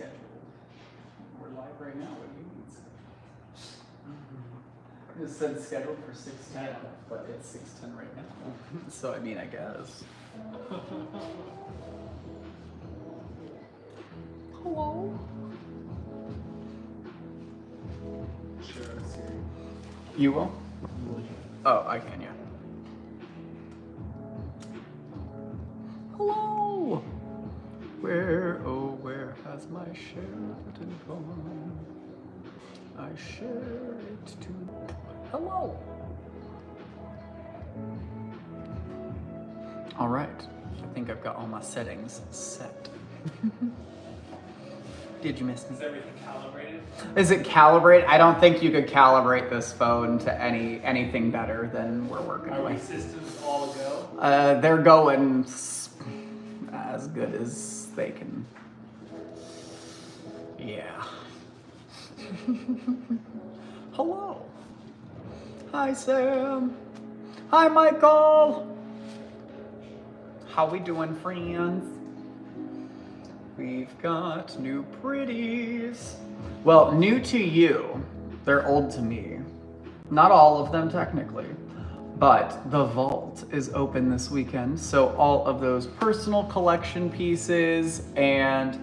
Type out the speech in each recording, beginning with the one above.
schedule. We're live right now. What do you mean? It said scheduled for 6:10, but it's 6:10 right now. So I mean, I guess. Hello. Sure, Siri. You will? Oh, I can, yeah. Hello. Where, oh, where has my Sheraton gone? I share it too. Hello. All right. I think I've got all my settings set. Did you miss me? Is everything calibrated? Is it calibrated? I don't think you could calibrate this phone to anything better than we're working Are with. these systems all go? They're going as good as they can. Yeah. Hello. Hi, Sam. Hi, Michael. How we doing, friends? We've got new pretties. Well, new to you. They're old to me. Not all of them, technically. But the vault is open this weekend, so all of those personal collection pieces and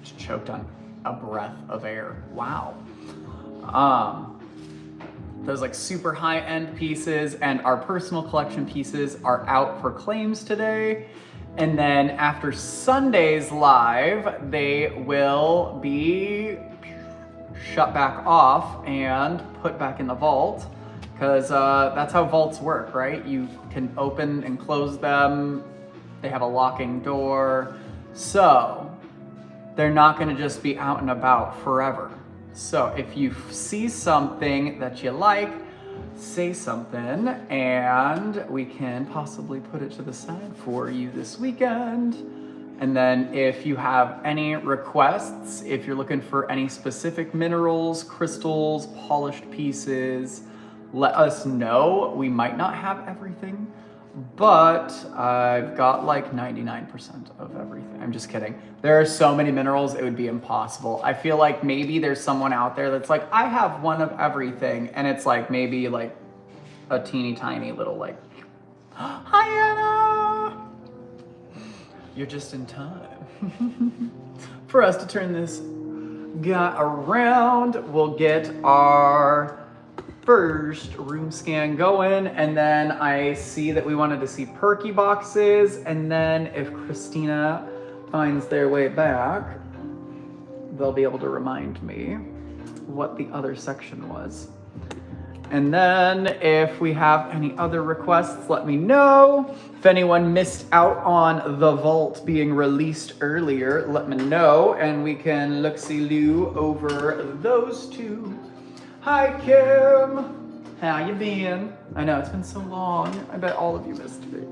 just choked on a breath of air. Wow. Those like super high-end pieces and our personal collection pieces are out for claims today. And then after Sunday's live, they will be shut back off and put back in the vault. Because that's how vaults work, right? You can open and close them. They have a locking door. So they're not gonna just be out and about forever. So if you see something that you like, say something and we can possibly put it to the side for you this weekend. And then if you have any requests, if you're looking for any specific minerals, crystals, polished pieces, let us know. We might not have everything, but I've got like 99% of everything. I'm just kidding. There are so many minerals, it would be impossible. I feel like maybe there's someone out there that's like, I have one of everything. And it's like maybe like a teeny tiny little like, hi Anna! You're just in time for us to turn this guy around. We'll get our first room scan going, and then I see that we wanted to see Perky boxes, and then if Christina finds their way back, they'll be able to remind me what the other section was. And then if we have any other requests, let me know. If anyone missed out on the vault being released earlier, let me know, and we can look-see-loo over those two. Hi, Kim. How you been? I know, it's been so long. I bet all of you missed me.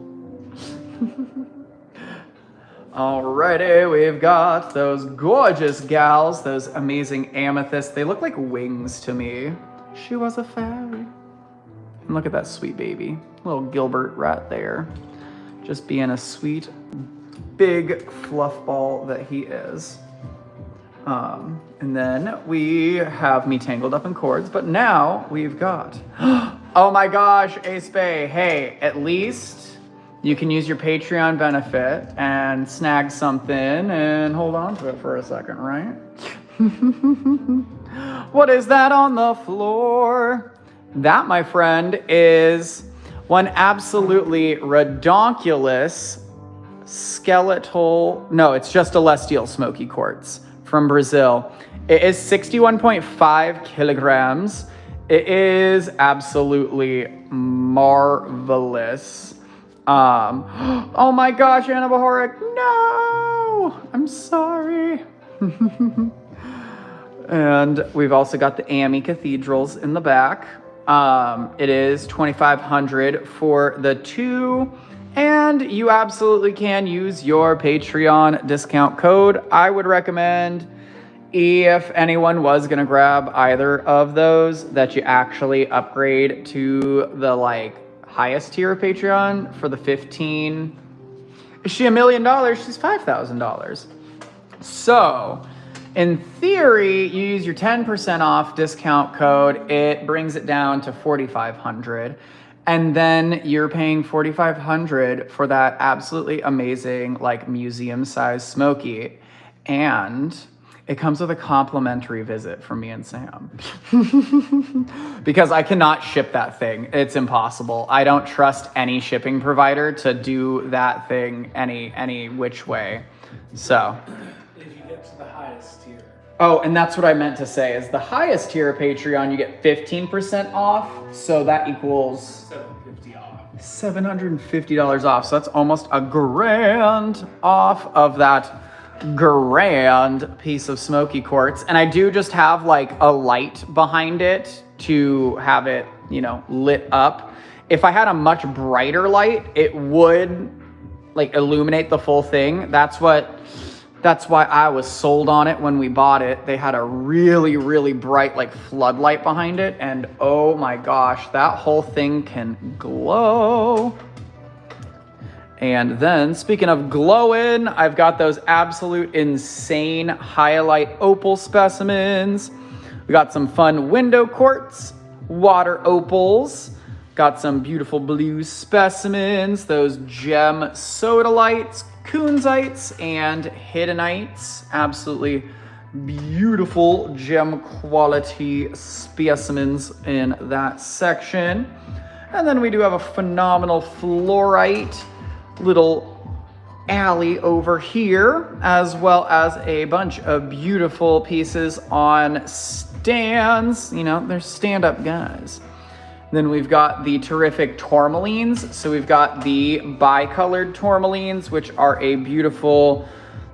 Alrighty, we've got those gorgeous gals, those amazing amethysts. They look like wings to me. She was a fairy. And look at that sweet baby. Little Gilbert right there. Just being a sweet, big fluff ball that he is. And then we have me tangled up in cords, but now we've got, oh my gosh, Ace Bay, hey, at least you can use your Patreon benefit and snag something and hold on to it for a second, right? What is that on the floor? That, my friend, is one absolutely redonkulous skeletal, no, it's just a celestial smoky quartz from Brazil. It is 61.5 kilograms. It is absolutely marvelous. Oh my gosh, Anna Bahoric, no, I'm sorry. And we've also got the AME cathedrals in the back. It is $2,500 for the two. And you absolutely can use your Patreon discount code. I would recommend, if anyone was gonna grab either of those, that you actually upgrade to the like highest tier of Patreon for the 15. Is she $1 million? She's $5,000. So, in theory, you use your 10% off discount code, it brings it down to $4,500. And then you're paying $4,500 for that absolutely amazing, like museum-sized smoky. And it comes with a complimentary visit from me and Sam. Because I cannot ship that thing. It's impossible. I don't trust any shipping provider to do that thing any which way. So. If you get to the highest tier. Oh, and that's what I meant to say is the highest tier of Patreon, you get 15% off. So that equals $750 off. $750 off. So that's almost $1,000 off of that grand piece of smoky quartz. And I do just have like a light behind it to have it, you know, lit up. If I had a much brighter light, it would like illuminate the full thing. That's why I was sold on it when we bought it. They had a really, really bright like floodlight behind it. And oh my gosh, that whole thing can glow. And then, speaking of glowing, I've got those absolute insane highlight opal specimens. We got some fun window quartz, water opals. Got some beautiful blue specimens, those gem sodalites, kunzites, and hiddenites. Absolutely beautiful gem quality specimens in that section. And then we do have a phenomenal fluorite little alley over here, as well as a bunch of beautiful pieces on stands. You know, they're stand-up guys. Then we've got the terrific tourmalines. So we've got the bicolored tourmalines, which are a beautiful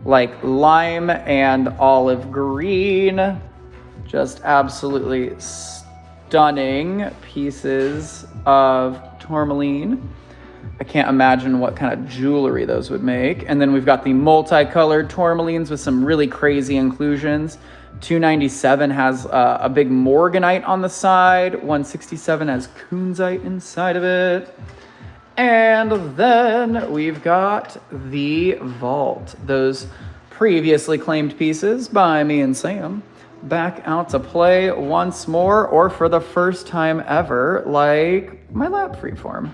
like lime and olive green. Just absolutely stunning pieces of tourmaline. I can't imagine what kind of jewelry those would make. And then we've got the multicolored tourmalines with some really crazy inclusions. 297 has a big morganite on the side. 167 has kunzite inside of it. And then we've got the vault. Those previously claimed pieces by me and Sam back out to play once more, or for the first time ever, like my lab freeform.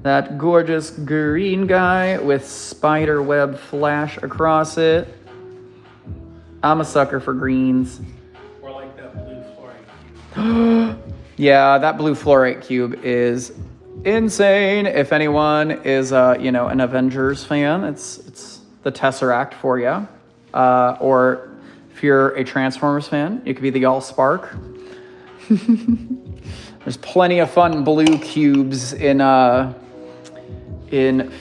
That gorgeous green guy with spider web flash across it. I'm a sucker for greens. Or like that blue fluorite cube. Yeah, that blue fluorite cube is insane. If anyone is, you know, an Avengers fan, it's the Tesseract for you. Or if you're a Transformers fan, it could be the Allspark. There's plenty of fun blue cubes in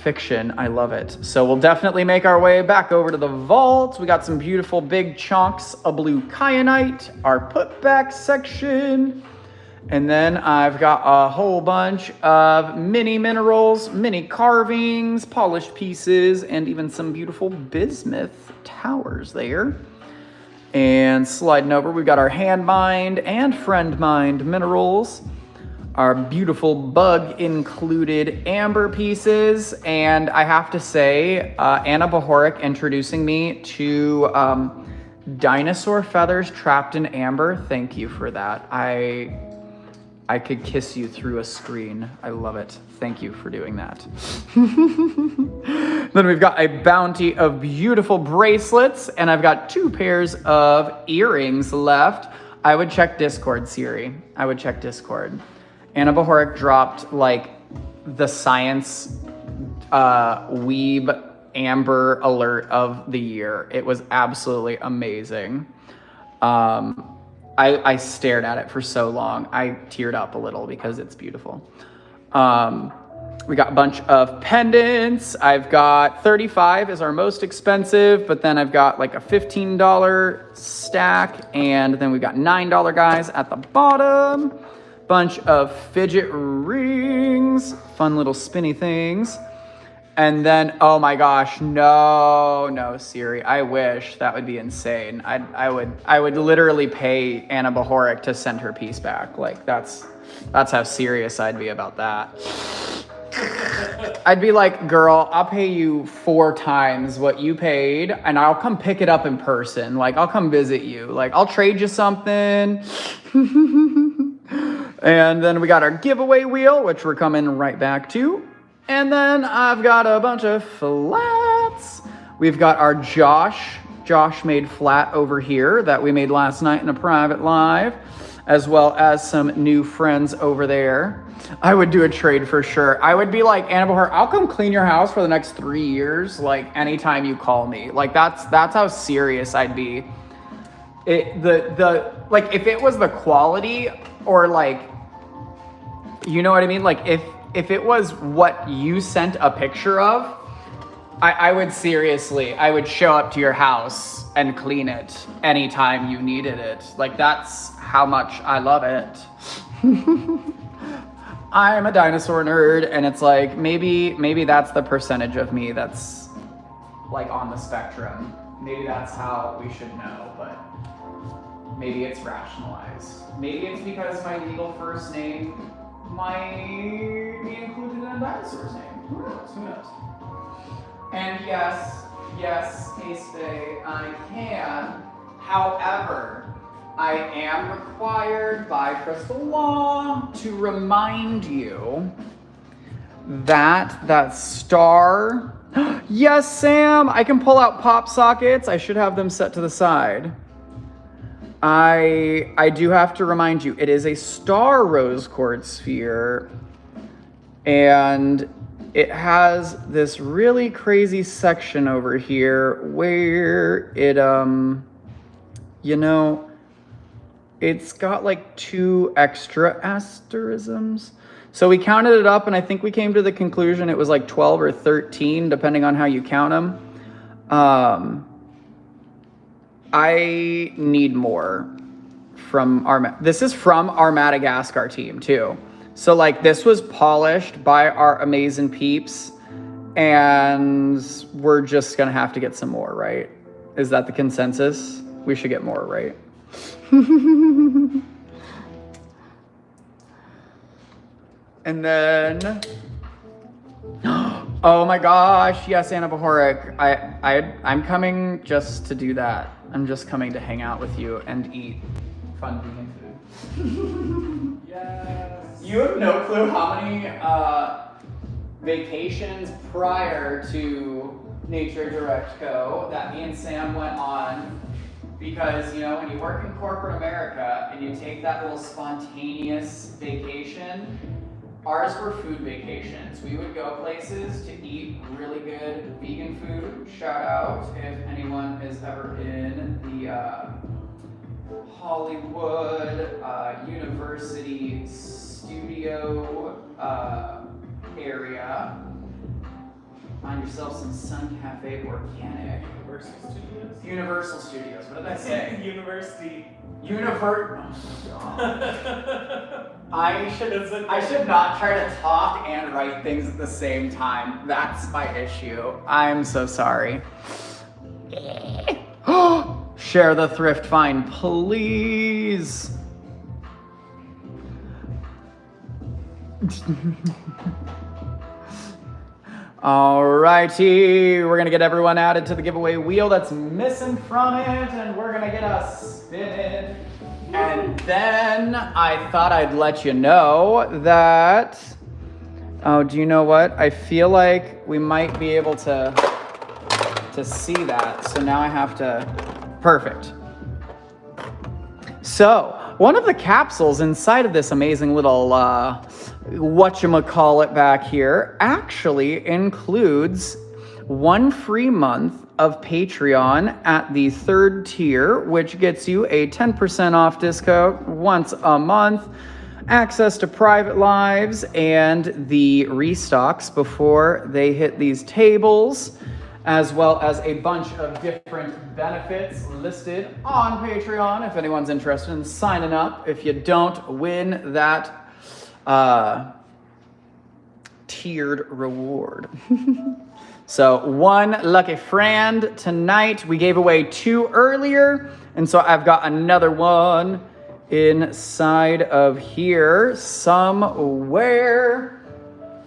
fiction. I love it. So we'll definitely make our way back over to the vault. We got some beautiful big chunks of blue kyanite, our putback section. And then I've got a whole bunch of mini minerals, mini carvings, polished pieces, and even some beautiful bismuth towers there. And sliding over, we've got our hand mined and friend mined minerals, our beautiful bug included amber pieces. And I have to say, Anna Bahoric introducing me to dinosaur feathers trapped in amber. Thank you for that. I could kiss you through a screen. I love it. Thank you for doing that. Then we've got a bounty of beautiful bracelets, and I've got 2 pairs of earrings left. I would check Discord, Siri. I would check Discord. Anna Bahoric dropped like the science weeb amber alert of the year. It was absolutely amazing. I stared at it for so long. I teared up a little because it's beautiful. We got a bunch of pendants. I've got 35 is our most expensive, but then I've got like a $15 stack, and then we've got $9 guys at the bottom. Bunch of fidget rings, fun little spinny things. And then, oh my gosh, no, Siri. I wish. That would be insane. I would literally pay Anna Bahoric to send her piece back. Like that's how serious I'd be about that. I'd be like, girl, I'll pay you 4 times what you paid and I'll come pick it up in person. Like, I'll come visit you. Like, I'll trade you something. And then we got our giveaway wheel, which we're coming right back to. And then I've got a bunch of flats. We've got our Josh made flat over here that we made last night in a private live, as well as some new friends over there. I would do a trade for sure. I would be like, Anna Bahar, I'll come clean your house for the next 3 years, like anytime you call me. Like that's how serious I'd be. Like if it was the quality or like, you know what I mean? Like if it was what you sent a picture of, I would seriously, I would show up to your house and clean it anytime you needed it. Like that's how much I love it. I'm a dinosaur nerd, and it's like, maybe that's the percentage of me that's like on the spectrum. Maybe that's how we should know, but maybe it's rationalized. Maybe it's because my legal first name might be included in a dinosaur's name. Who knows? And yes, Case Bay, I can. However, I am required by crystal law to remind you that star. Yes, Sam, I can pull out pop sockets. I should have them set to the side. I do have to remind you, it is a star rose quartz sphere, and it has this really crazy section over here where it, you know, it's got like 2 extra asterisms. So we counted it up, and I think we came to the conclusion it was like 12 or 13, depending on how you count them. I need more from this is from our Madagascar team too. So like this was polished by our amazing peeps, and we're just gonna have to get some more, right? Is that the consensus? We should get more, right? And then, oh my gosh, yes, Anna Bahorik, I'm coming just to do that. I'm just coming to hang out with you and eat fun vegan food. Yes. You have no clue how many vacations prior to Nature Direct Co. that me and Sam went on, because you know when you work in corporate America and you take that little spontaneous vacation, ours were food vacations. We would go places to eat really good vegan food. Shout out if anyone is ever in the Hollywood University studio area. Find yourself some Sun Cafe Organic. Universal Studios. What did I say? University. I should not try to talk and write things at the same time. That's my issue. I'm so sorry. Share the thrift find, please. Alrighty, we're gonna get everyone added to the giveaway wheel that's missing from it, and we're gonna get a spin. And then I thought I'd let you know that, oh, do you know what? I feel like we might be able to see that. So now I have to, perfect. So one of the capsules inside of this amazing little, whatchamacallit back here actually includes 1 free month of Patreon at the 3rd tier, which gets you a 10% off discount once a month, access to private lives, and the restocks before they hit these tables, as well as a bunch of different benefits listed on Patreon if anyone's interested in signing up. If you don't win that tiered reward. So 1 lucky friend tonight. We gave away 2 earlier, and so I've got another one inside of here somewhere.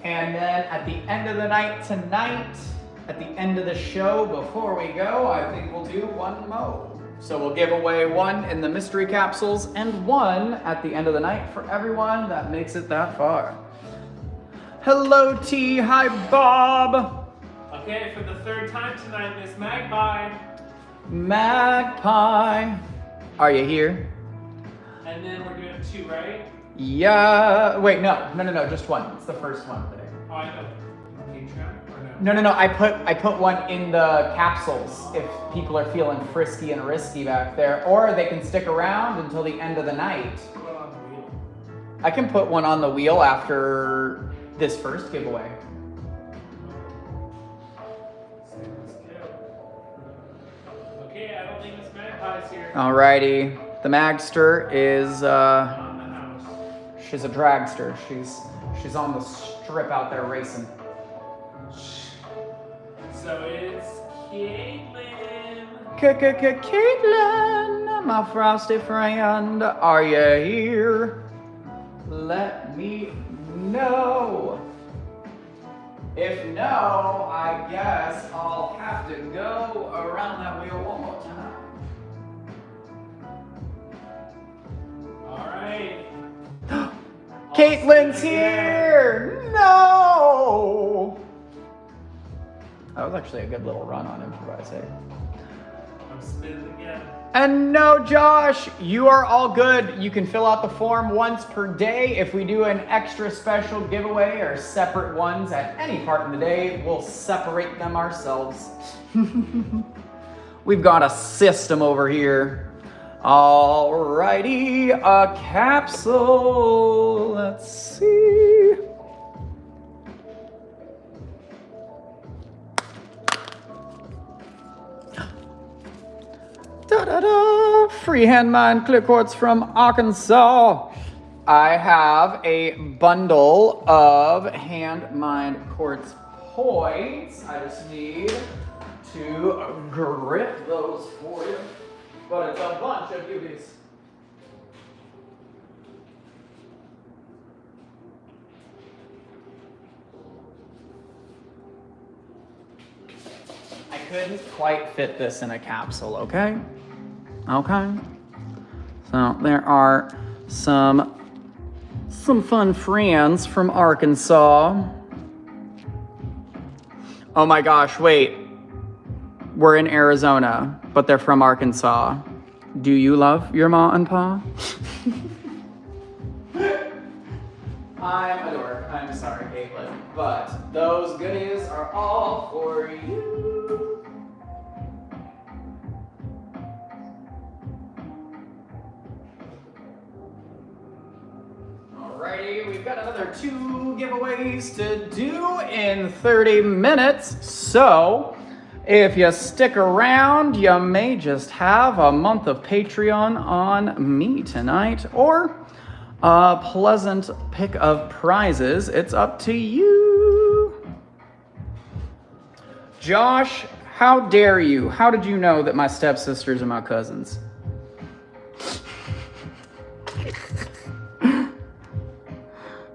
And then at the end of the night tonight, at the end of the show, before we go, I think we'll do one more. So we'll give away one in the mystery capsules and one at the end of the night for everyone that makes it that far. Hello, T. Hi, Bob. Okay, for the third time tonight, Miss Magpie. Magpie. Are you here? And then we're doing 2, right? Yeah. Wait, no, just one. It's the first one today. Oh, I know. Patreon or no? No. I put one in the capsules if people are feeling frisky and risky back there, or they can stick around until the end of the night. Put it on the wheel. I can put one on the wheel after this first giveaway. Okay, I don't think Miss Magpie's here. Alrighty, the Magster is On the house. she's a dragster. She's on the strip out there racing. So it's Caitlin. Caitlin, my frosty friend, are you here? Let me know. If no, I guess I'll have to go around that wheel one more time. All right. Caitlin's here! No! That was actually a good little run on improvising. I'm spinning again. And no, Josh, you are all good. You can fill out the form once per day. If we do an extra special giveaway or separate ones at any part in the day, we'll separate them ourselves. We've got a system over here. Alrighty, a capsule. Let's see. Da-da-da! Freehand mine clear quartz from Arkansas. I have a bundle of hand mined quartz points. I just need to grip those for you. But it's a bunch of beauties. I couldn't quite fit this in a capsule, okay? Okay. So there are some fun friends from Arkansas. Oh my gosh, wait. We're in Arizona, but they're from Arkansas. Do you love your ma and pa? I'm a dork. I'm sorry, Caitlin. But those goodies are all for you. Alrighty, we've got another 2 giveaways to do in 30 minutes. So, if you stick around, you may just have a month of Patreon on me tonight, or a pleasant pick of prizes. It's up to you. Josh, how dare you? How did you know that my stepsisters are my cousins?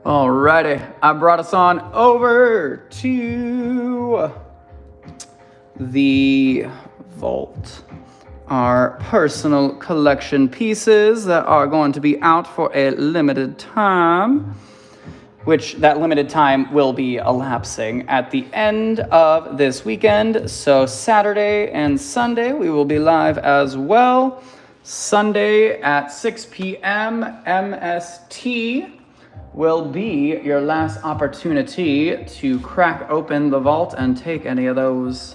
Alrighty, I brought us on over to the vault. Our personal collection pieces that are going to be out for a limited time, which that limited time will be elapsing at the end of this weekend. So Saturday and Sunday we will be live as well. Sunday at 6 p.m. MST will be your last opportunity to crack open the vault and take any of those.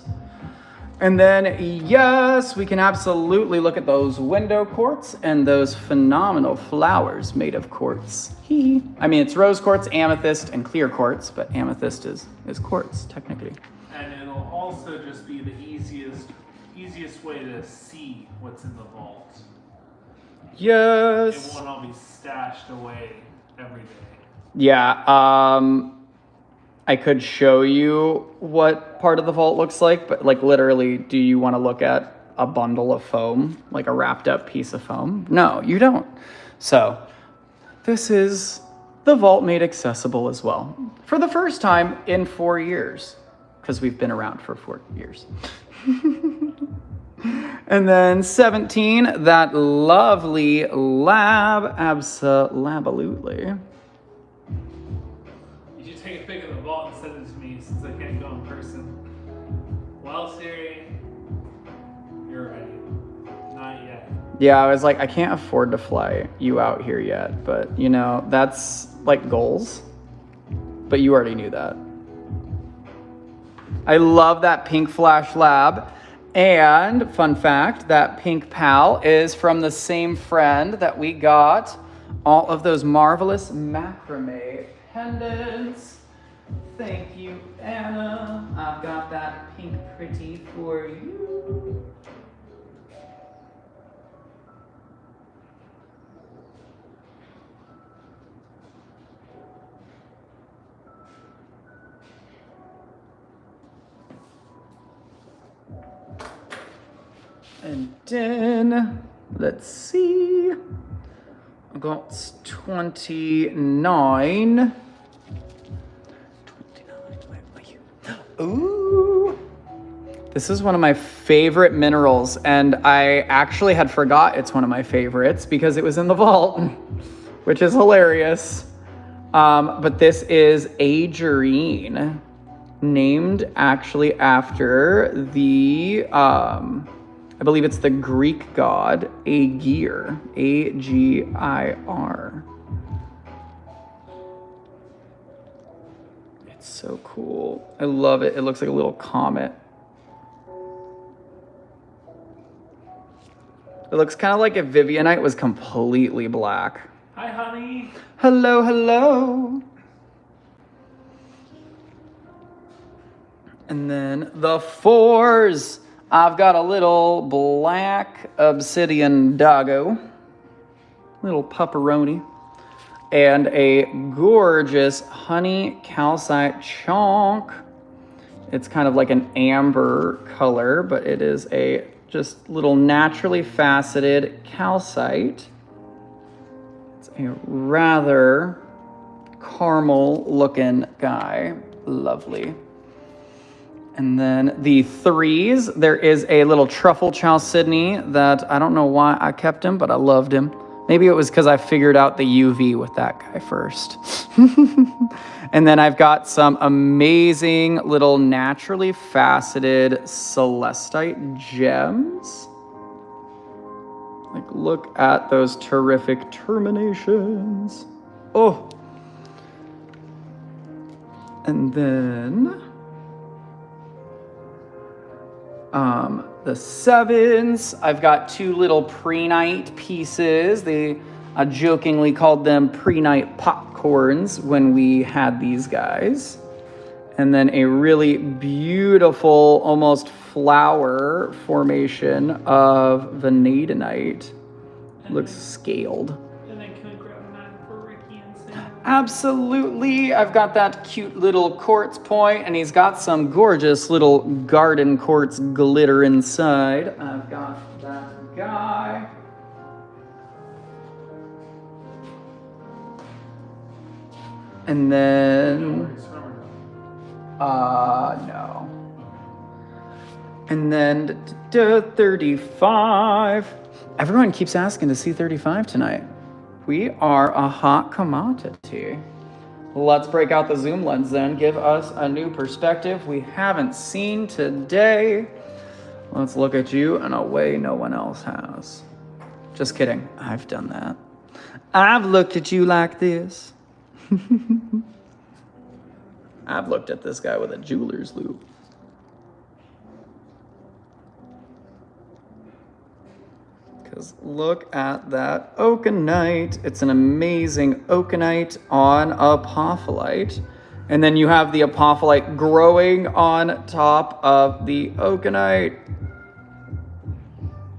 And then, yes, we can absolutely look at those window quartz and those phenomenal flowers made of quartz. I mean, it's rose quartz, amethyst, and clear quartz, but amethyst is quartz, technically. And it'll also just be the easiest way to see what's in the vault. Yes. It won't all be stashed away every day. Yeah, I could show you what part of the vault looks like, but like literally, do you want to look at a bundle of foam, like a wrapped up piece of foam? No, you don't. So this is the vault made accessible as well. For the first time in 4 years, because we've been around for 4 years. And then 17, that lovely lab, absolutely. You should take a pic of the vault and send it to me since I can't go in person. Well, Siri, you're ready. Not yet. Yeah, I was like, I can't afford to fly you out here yet, but you know, that's like goals. But you already knew that. I love that pink flash lab. And fun fact, that pink pal is from the same friend that we got all of those marvelous macrame pendants. Thank you, Anna. I've got that pink pretty for you. And then, let's see, I've got 29. Ooh, this is one of my favorite minerals, and I actually had forgot it's one of my favorites because it was in the vault, which is hilarious. But this is agerine, named actually after the, I believe it's the Greek god Aegir, A-G-I-R. It's so cool. I love it. It looks like a little comet. It looks kind of like if Vivianite was completely black. Hi, honey. Hello, hello. And then the 4s. I've got a little black obsidian doggo, little pepperoni, and a gorgeous honey calcite chonk. It's kind of like an amber color, but it is a just little naturally faceted calcite. It's a rather caramel looking guy. Lovely. And then the 3s, there is a little truffle chalcedony that I don't know why I kept him, but I loved him. Maybe it was because I figured out the UV with that guy first. And then I've got some amazing little naturally faceted celestite gems. Like, look at those terrific terminations. Oh. And then the 7s, I've got 2 little prehnite pieces. I jokingly called them prehnite popcorns when we had these guys. And then a really beautiful, almost flower formation of vanadinite. Looks scaled. And then can we grab mine for Ricky and Sam? Absolutely. I've got that cute little quartz point, and he's got some gorgeous little garden quartz glitter inside. I've got that guy. And then, no. And then 35. Everyone keeps asking to see 35 tonight. We are a hot commodity. Let's break out the zoom lens then. Give us a new perspective we haven't seen today. Let's look at you in a way no one else has. Just kidding. I've done that. I've looked at you like this. I've looked at this guy with a jeweler's loupe. Because look at that oakenite. It's an amazing oakenite on apophyllite. And then you have the apophyllite growing on top of the oakenite.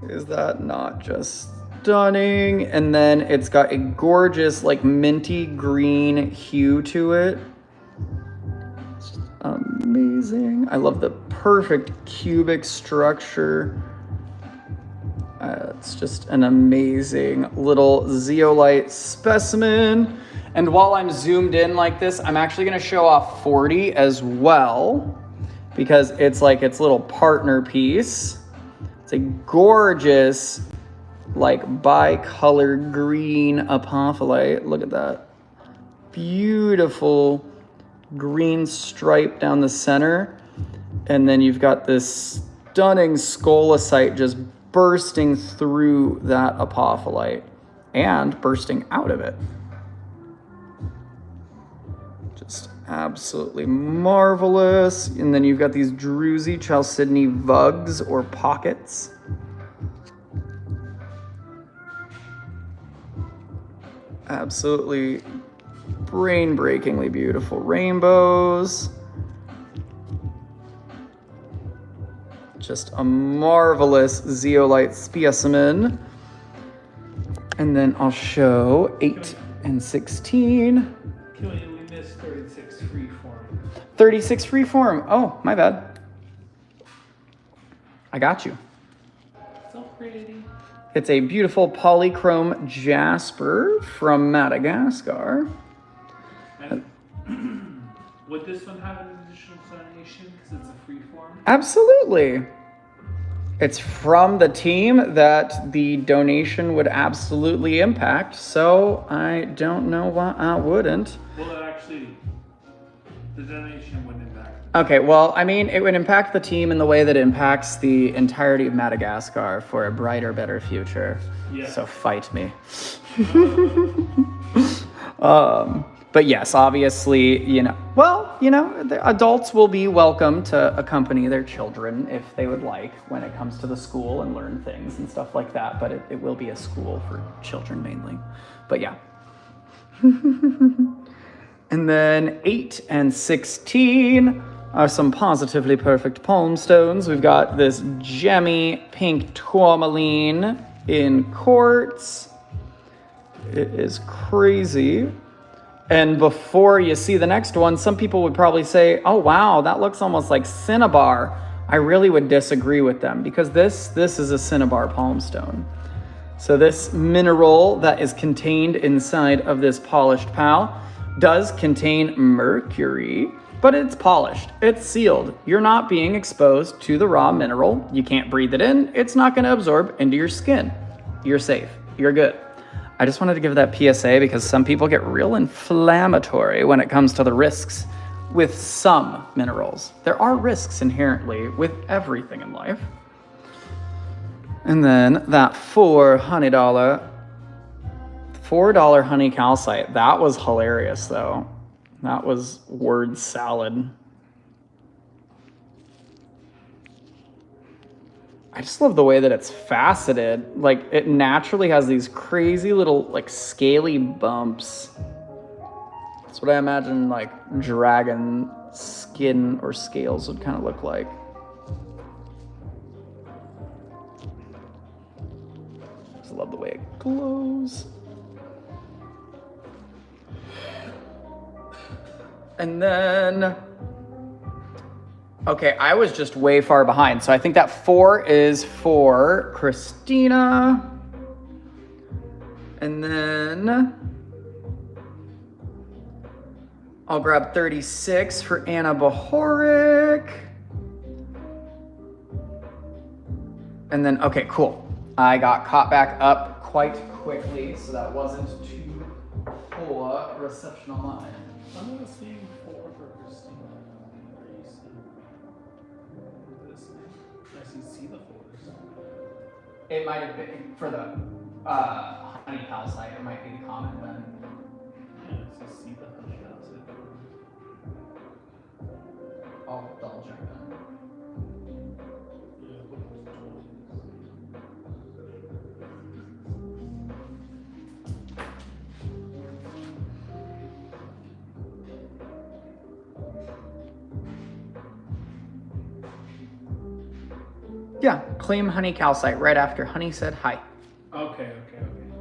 Is that not just stunning? And then it's got a gorgeous, like, minty green hue to it. It's just amazing. I love the perfect cubic structure. It's just an amazing little zeolite specimen. And while I'm zoomed in like this, I'm actually gonna show off 40 as well, because it's like its little partner piece. It's a gorgeous, like bi-colored green apophyllite. Look at that. Beautiful green stripe down the center. And then you've got this stunning scolecite just bursting through that apophyllite and bursting out of it. Just absolutely marvelous. And then you've got these druzy chalcedony vugs or pockets. Absolutely brain-breakingly beautiful rainbows. Just a marvelous zeolite specimen. And then I'll show 8 and 16. Killian, we missed 36 freeform. 36 freeform. Oh, my bad. I got you. So pretty. It's a beautiful polychrome jasper from Madagascar. And would this one have an additional donation because it's a freeform? Absolutely. It's from the team that the donation would absolutely impact, so I don't know why I wouldn't. Well, it actually, the donation wouldn't impact. Okay, well, I mean, it would impact the team in the way that it impacts the entirety of Madagascar for a brighter, better future. Yeah. So fight me. But yes, obviously, the adults will be welcome to accompany their children if they would like when it comes to the school and learn things and stuff like that. But it will be a school for children mainly. But yeah. And then 8 and 16 are some positively perfect palm stones. We've got this gemmy pink tourmaline in quartz. It is crazy. And before you see the next one, some people would probably say, oh, wow, that looks almost like cinnabar. I really would disagree with them because this is a cinnabar palm stone. So this mineral that is contained inside of this polished pal does contain mercury, but it's polished, it's sealed. You're not being exposed to the raw mineral. You can't breathe it in. It's not going to absorb into your skin. You're safe. You're good. I just wanted to give that PSA because some people get real inflammatory when it comes to the risks with some minerals. There are risks inherently with everything in life. And then that $4 honey calcite, that was hilarious though. That was word salad. I just love the way that it's faceted. Like, it naturally has these crazy little, like, scaly bumps. That's what I imagine, like, dragon skin or scales would kind of look like. Just love the way it glows. And then... okay, I was just way far behind. So I think that 4 is for Christina. And then I'll grab 36 for Anna Bohoric. And then, okay, cool. I got caught back up quite quickly, so that wasn't too poor reception on mine. I'm not seeing 4 for Christina. I see the 4s. It might have been for the honey calcite. It might be the comment then. Yeah, I see the honey calcite. I'll double check that. Yeah, what was the Yeah, claim honey calcite right after honey said hi. Okay.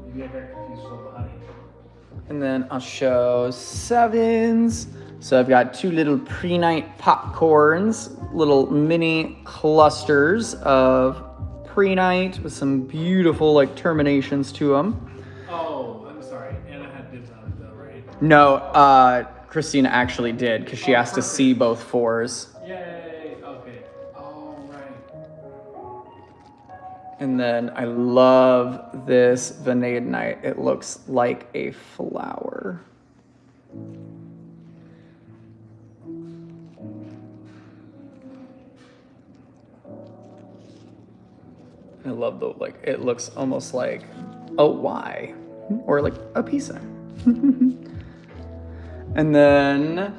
Maybe I got confused with all the honey. And then I'll show 7s. So I've got 2 little prehnite popcorns, little mini clusters of prehnite with some beautiful like terminations to them. Oh, I'm sorry. Anna had dibs on it though, right? No, Christina actually did because she has to see both 4s. Yay! Okay. All right. And then I love this vanadinite. It looks like a flower. I love the, like, it looks almost like a Y or like a peace sign. And then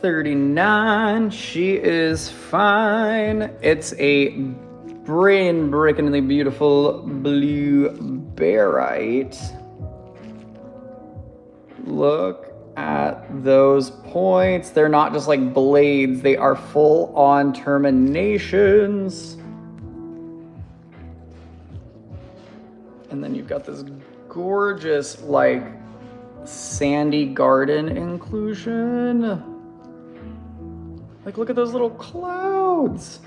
39, she is fine. It's a brain-breakingly beautiful blue barite. Look at those points. They're not just like blades, they are full-on terminations. And then you've got this gorgeous, like, sandy garden inclusion. Like, look at those little clouds.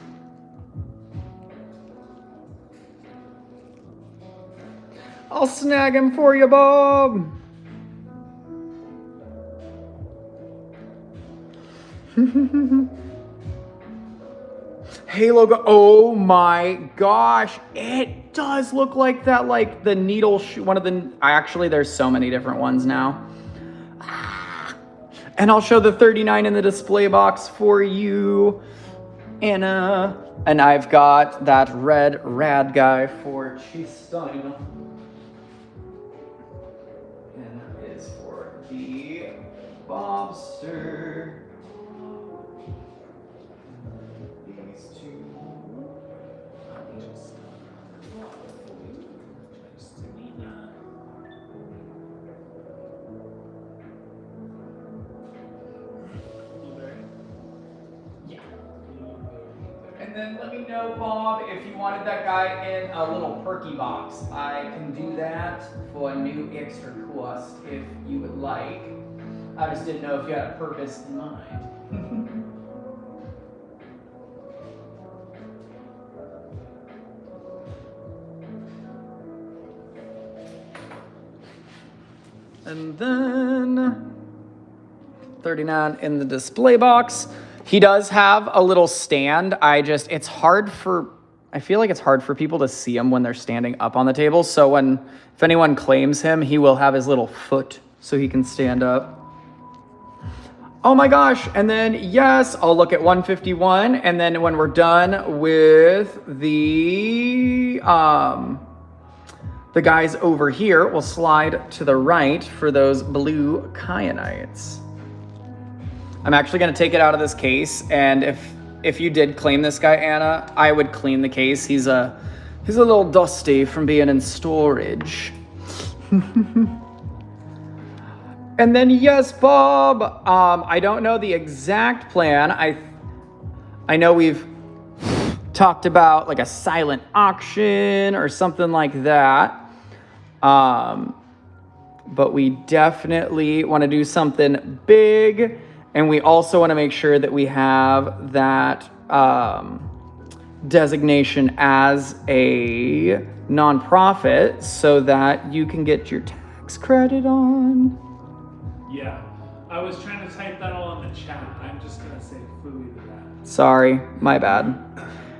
I'll snag him for you, Bob. Halo, oh my gosh, it does look like that, like the needle one of the, actually there's so many different ones now. And I'll show the 39 in the display box for you, Anna. And I've got that red rad guy for Chistine. And that is for the Bobster. And then let me know, Bob, if you wanted that guy in a little Perky box. I can do that for a new extra cost if you would like. I just didn't know if you had a purpose in mind. And then 39 in the display box. He does have a little stand. I feel like it's hard for people to see him when they're standing up on the table. So if anyone claims him, he will have his little foot so he can stand up. Oh my gosh. And then yes, I'll look at 151. And then when we're done with the guys over here, we'll slide to the right for those blue kyanites. I'm actually going to take it out of this case, and if you did claim this guy, Anna, I would clean the case. He's a little dusty from being in storage. And then yes, Bob, I don't know the exact plan. I know we've talked about like a silent auction or something like that. But we definitely want to do something big. And we also want to make sure that we have that designation as a nonprofit so that you can get your tax credit on. Yeah, I was trying to type that all in the chat. I'm just going to say fooey to that. Sorry, my bad.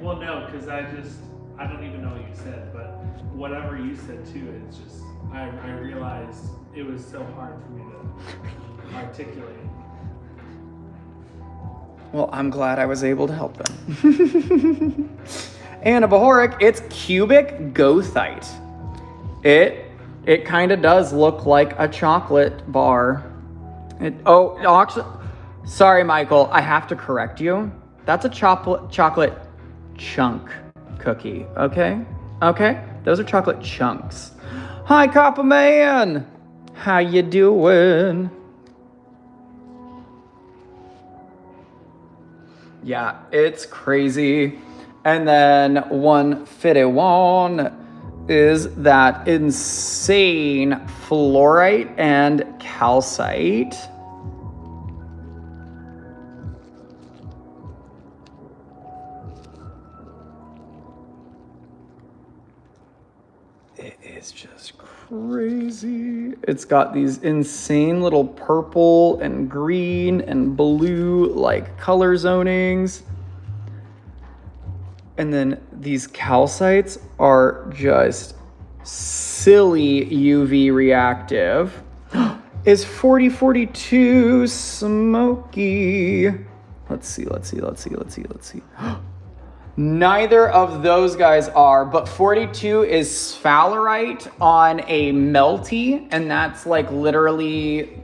Well, no, because I don't even know what you said, but whatever you said too, it's just, I realized it was so hard for me to articulate. Well, I'm glad I was able to help them. And a Bahoric, it's cubic goethite. It kind of does look like a chocolate bar. Sorry, Michael, I have to correct you. That's a chocolate chunk cookie, okay? Okay, those are chocolate chunks. Hi, Copper Man. How you doing? Yeah, it's crazy. And then 151 is that insane fluorite and calcite. It is just crazy. It's got these insane little purple and green and blue like color zonings. And then these calcites are just silly UV reactive. Is 4042 smoky? Let's see. Neither of those guys are, but 42 is sphalerite on a melty, and that's like literally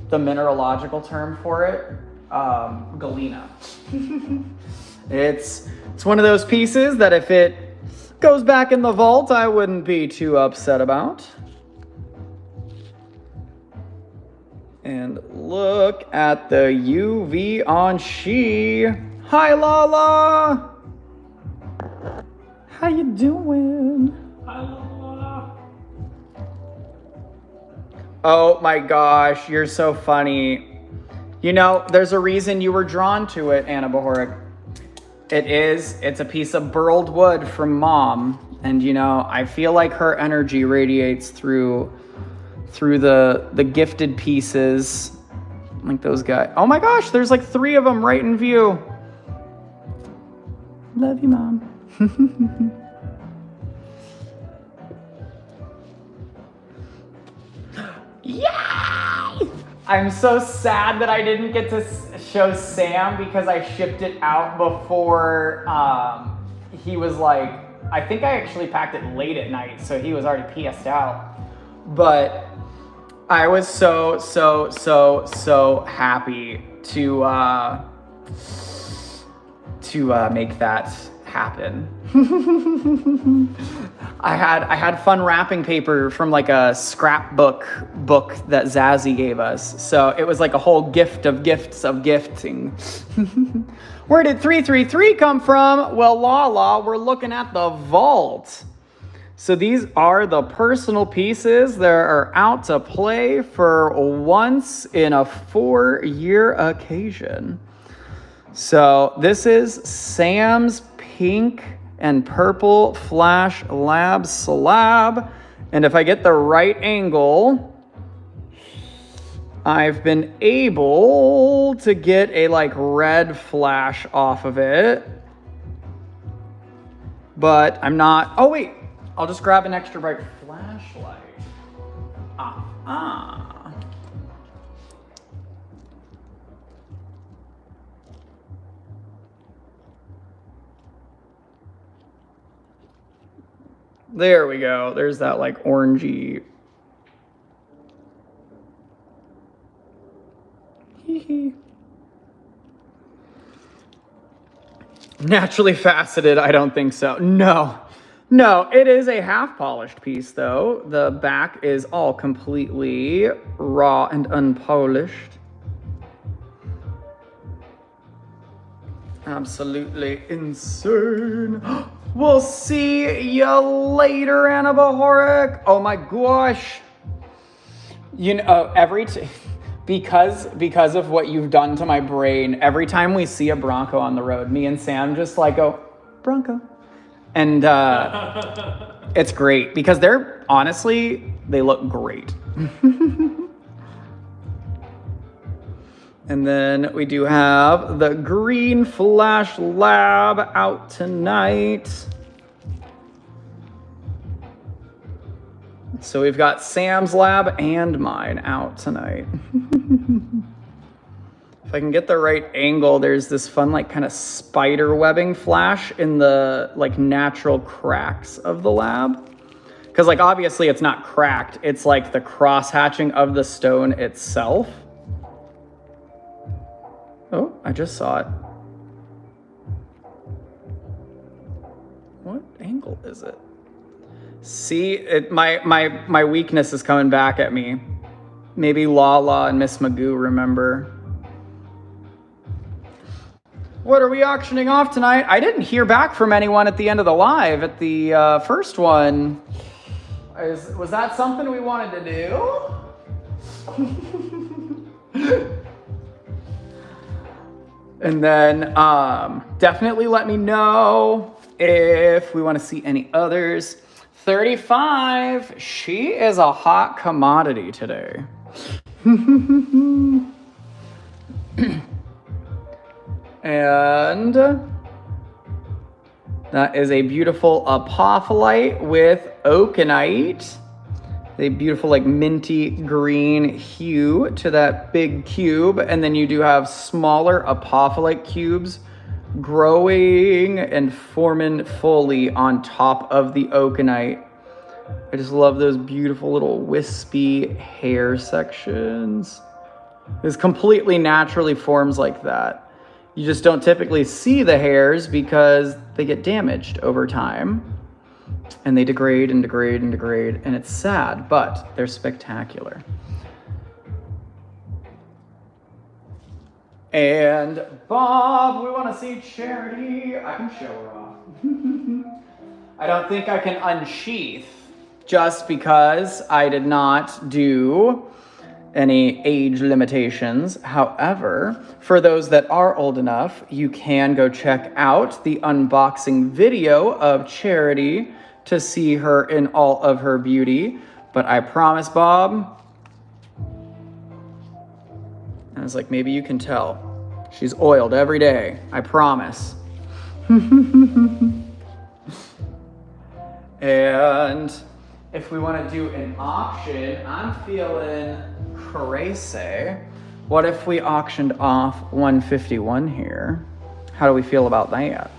the mineralogical term for it. Galena. It's one of those pieces that if it goes back in the vault, I wouldn't be too upset about. And look at the UV on she. Hi, Lala. How you doing? Hi, Lola. Oh my gosh, you're so funny. You know, there's a reason you were drawn to it, Anna Bohorik. It's a piece of burled wood from Mom. And you know, I feel like her energy radiates through the gifted pieces. Like those guys. Oh my gosh, there's like 3 of them right in view. Love you, Mom. Yay! I'm so sad that I didn't get to show Sam because I shipped it out before he was like, I think I actually packed it late at night, so he was already PS'd out. But I was so happy to make that happen. I had fun wrapping paper from like a scrapbook book that Zazzy gave us. So it was like a whole gift of gifts of gifting. Where did 333 come from? Well, Lala, we're looking at the vault. So these are the personal pieces that are out to play for once in a 4-year occasion. So this is Sam's pink and purple flash lab slab. And if I get the right angle, I've been able to get a like red flash off of it. But I'm not, oh wait, I'll just grab an extra bright flashlight. There we go. There's that like orangey. Naturally faceted, I don't think so. No, it is a half polished piece though. The back is all completely raw and unpolished. Absolutely insane. We'll see you later, Anna Bohorik. Oh my gosh. You know, because of what you've done to my brain, every time we see a Bronco on the road, me and Sam just like go, Bronco. And it's great because they look great. And then we do have the green flash lab out tonight. So we've got Sam's lab and mine out tonight. If I can get the right angle, there's this fun like kind of spider webbing flash in the like natural cracks of the lab. Because like obviously it's not cracked, it's like the cross hatching of the stone itself. Oh, I just saw it. What angle is it? See, my weakness is coming back at me. Maybe Lala and Miss Magoo remember. What are we auctioning off tonight? I didn't hear back from anyone at the end of the live at the first one. Was that something we wanted to do? And then definitely let me know if we want to see any others. 35. She is a hot commodity today. And that is a beautiful apophyllite with oakenite. A beautiful like minty green hue to that big cube. And then you do have smaller apophyllite cubes growing and forming fully on top of the oakenite. I just love those beautiful little wispy hair sections. This completely naturally forms like that. You just don't typically see the hairs because they get damaged over time and they degrade and degrade and degrade, and it's sad, but they're spectacular. And Bob, we want to see Charity. I can show her off. I don't think I can unsheath just because I did not do any age limitations. However, for those that are old enough, you can go check out the unboxing video of Charity to see her in all of her beauty. But I promise, Bob, I was like, maybe you can tell. She's oiled every day. I promise. And if we want to do an auction, I'm feeling crazy. What if we auctioned off 151 here? How do we feel about that?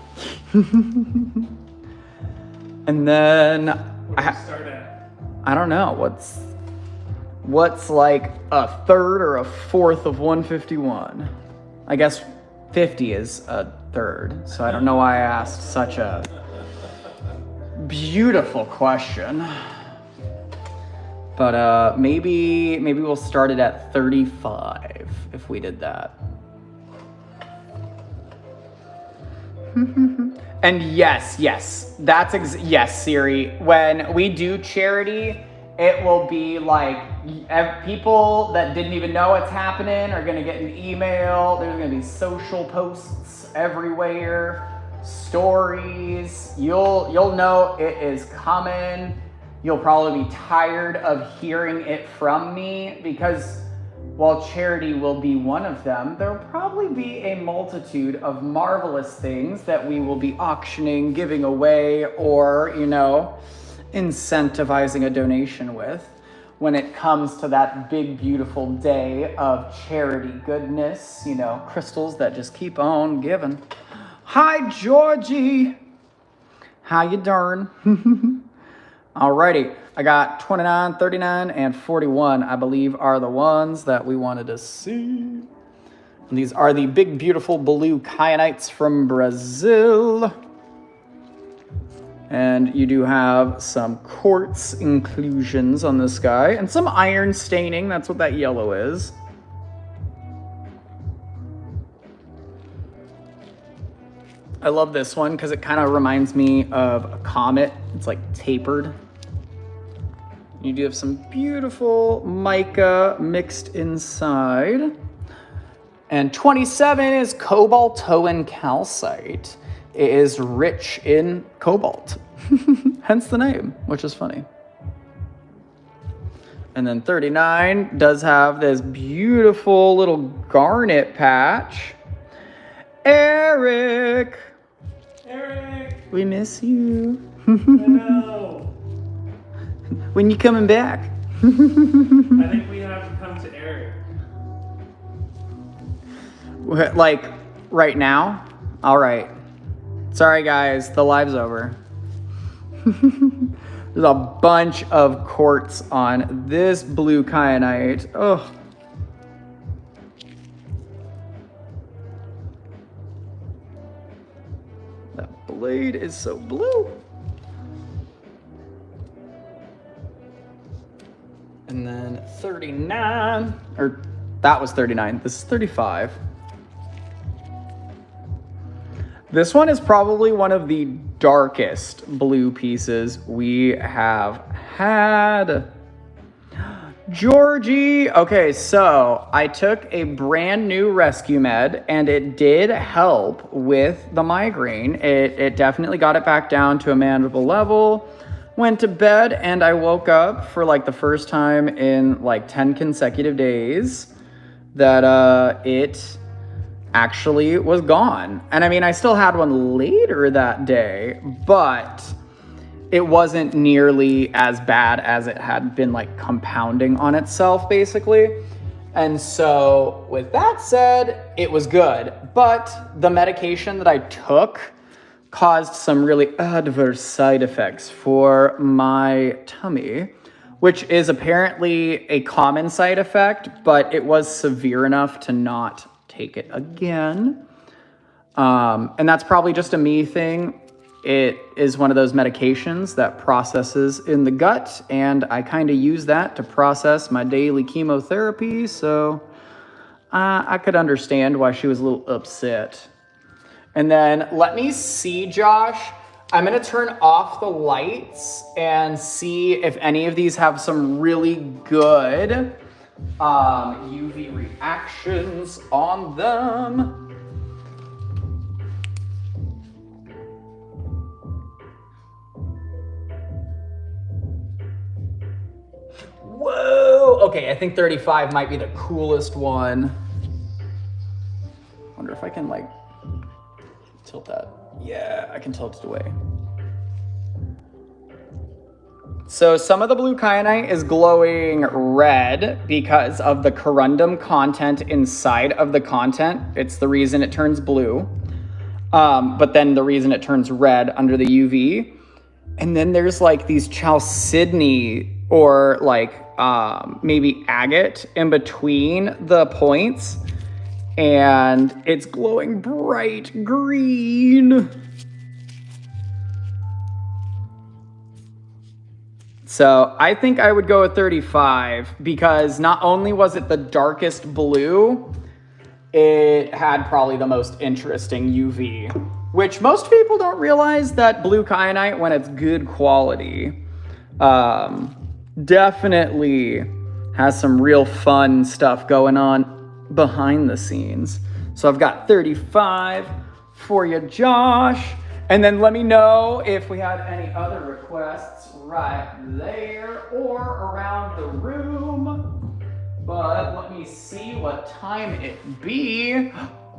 And then What do you start at? I don't know. What's like a third or a fourth of 151? I guess 50 is a third. So I don't know why I asked such a beautiful question. But maybe we'll start it at 35 if we did that. And yes, yes, Siri. When we do charity, it will be like people that didn't even know it's happening are gonna get an email. There's gonna be social posts everywhere, stories. You'll know it is coming. You'll probably be tired of hearing it from me because while charity will be one of them, there'll probably be a multitude of marvelous things that we will be auctioning, giving away, or, incentivizing a donation with when it comes to that big, beautiful day of charity goodness, crystals that just keep on giving. Hi, Georgie. How you doing? Alrighty, I got 29, 39, and 41, I believe, are the ones that we wanted to see. And these are the big, beautiful blue kyanites from Brazil. And you do have some quartz inclusions on this guy, and some iron staining. That's what that yellow is. I love this one because it kind of reminds me of a comet. It's like tapered. You do have some beautiful mica mixed inside. And 27 is cobaltoan calcite. It is rich in cobalt, hence the name, which is funny. And then 39 does have this beautiful little garnet patch. Eric, we miss you. I know. When you coming back? I think we have to come to Eric. Like right now? All right. Sorry guys, the live's over. There's a bunch of quartz on this blue kyanite. Oh. That blade is so blue. And then 39, or that was 39. This is 35. This one is probably one of the darkest blue pieces we have had. Georgie. Okay, so I took a brand new rescue med and it did help with the migraine. It definitely got it back down to a manageable level. went to bed and I woke up for like the first time in like 10 consecutive days that it actually was gone. And I mean, I still had one later that day, but it wasn't nearly as bad as it had been like compounding on itself basically. And so with that said, it was good, but the medication that I took caused some really adverse side effects for my tummy, which is apparently a common side effect, but it was severe enough to not take it again. And that's probably just a me thing. It is one of those medications that processes in the gut, and I kind of use that to process my daily chemotherapy, so I could understand why she was a little upset. And then let me see, Josh. I'm gonna turn off the lights and see if any of these have some really good UV reactions on them. Whoa! Okay, I think 35 might be the coolest one. Wonder if I can like tilt that. Yeah, I can tilt it away. So some of the blue kyanite is glowing red because of the corundum content inside of the content. It's the reason it turns blue. But then the reason it turns red under the UV. And then there's like these chalcedony or like maybe agate in between the points. And it's glowing bright green. So I think I would go with 35 because not only was it the darkest blue, it had probably the most interesting UV, which most people don't realize that blue kyanite, when it's good quality, definitely has some real fun stuff going on behind the scenes. So I've got 35 for you, Josh. And then let me know if we had any other requests right there or around the room. But let me see what time it be.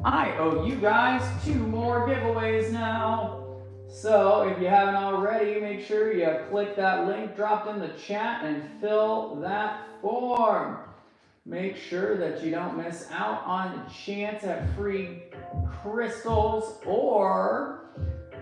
I owe you guys 2 more giveaways now. So if you haven't already, make sure you click that link dropped in the chat and fill that form. Make sure that you don't miss out on the chance at free crystals, or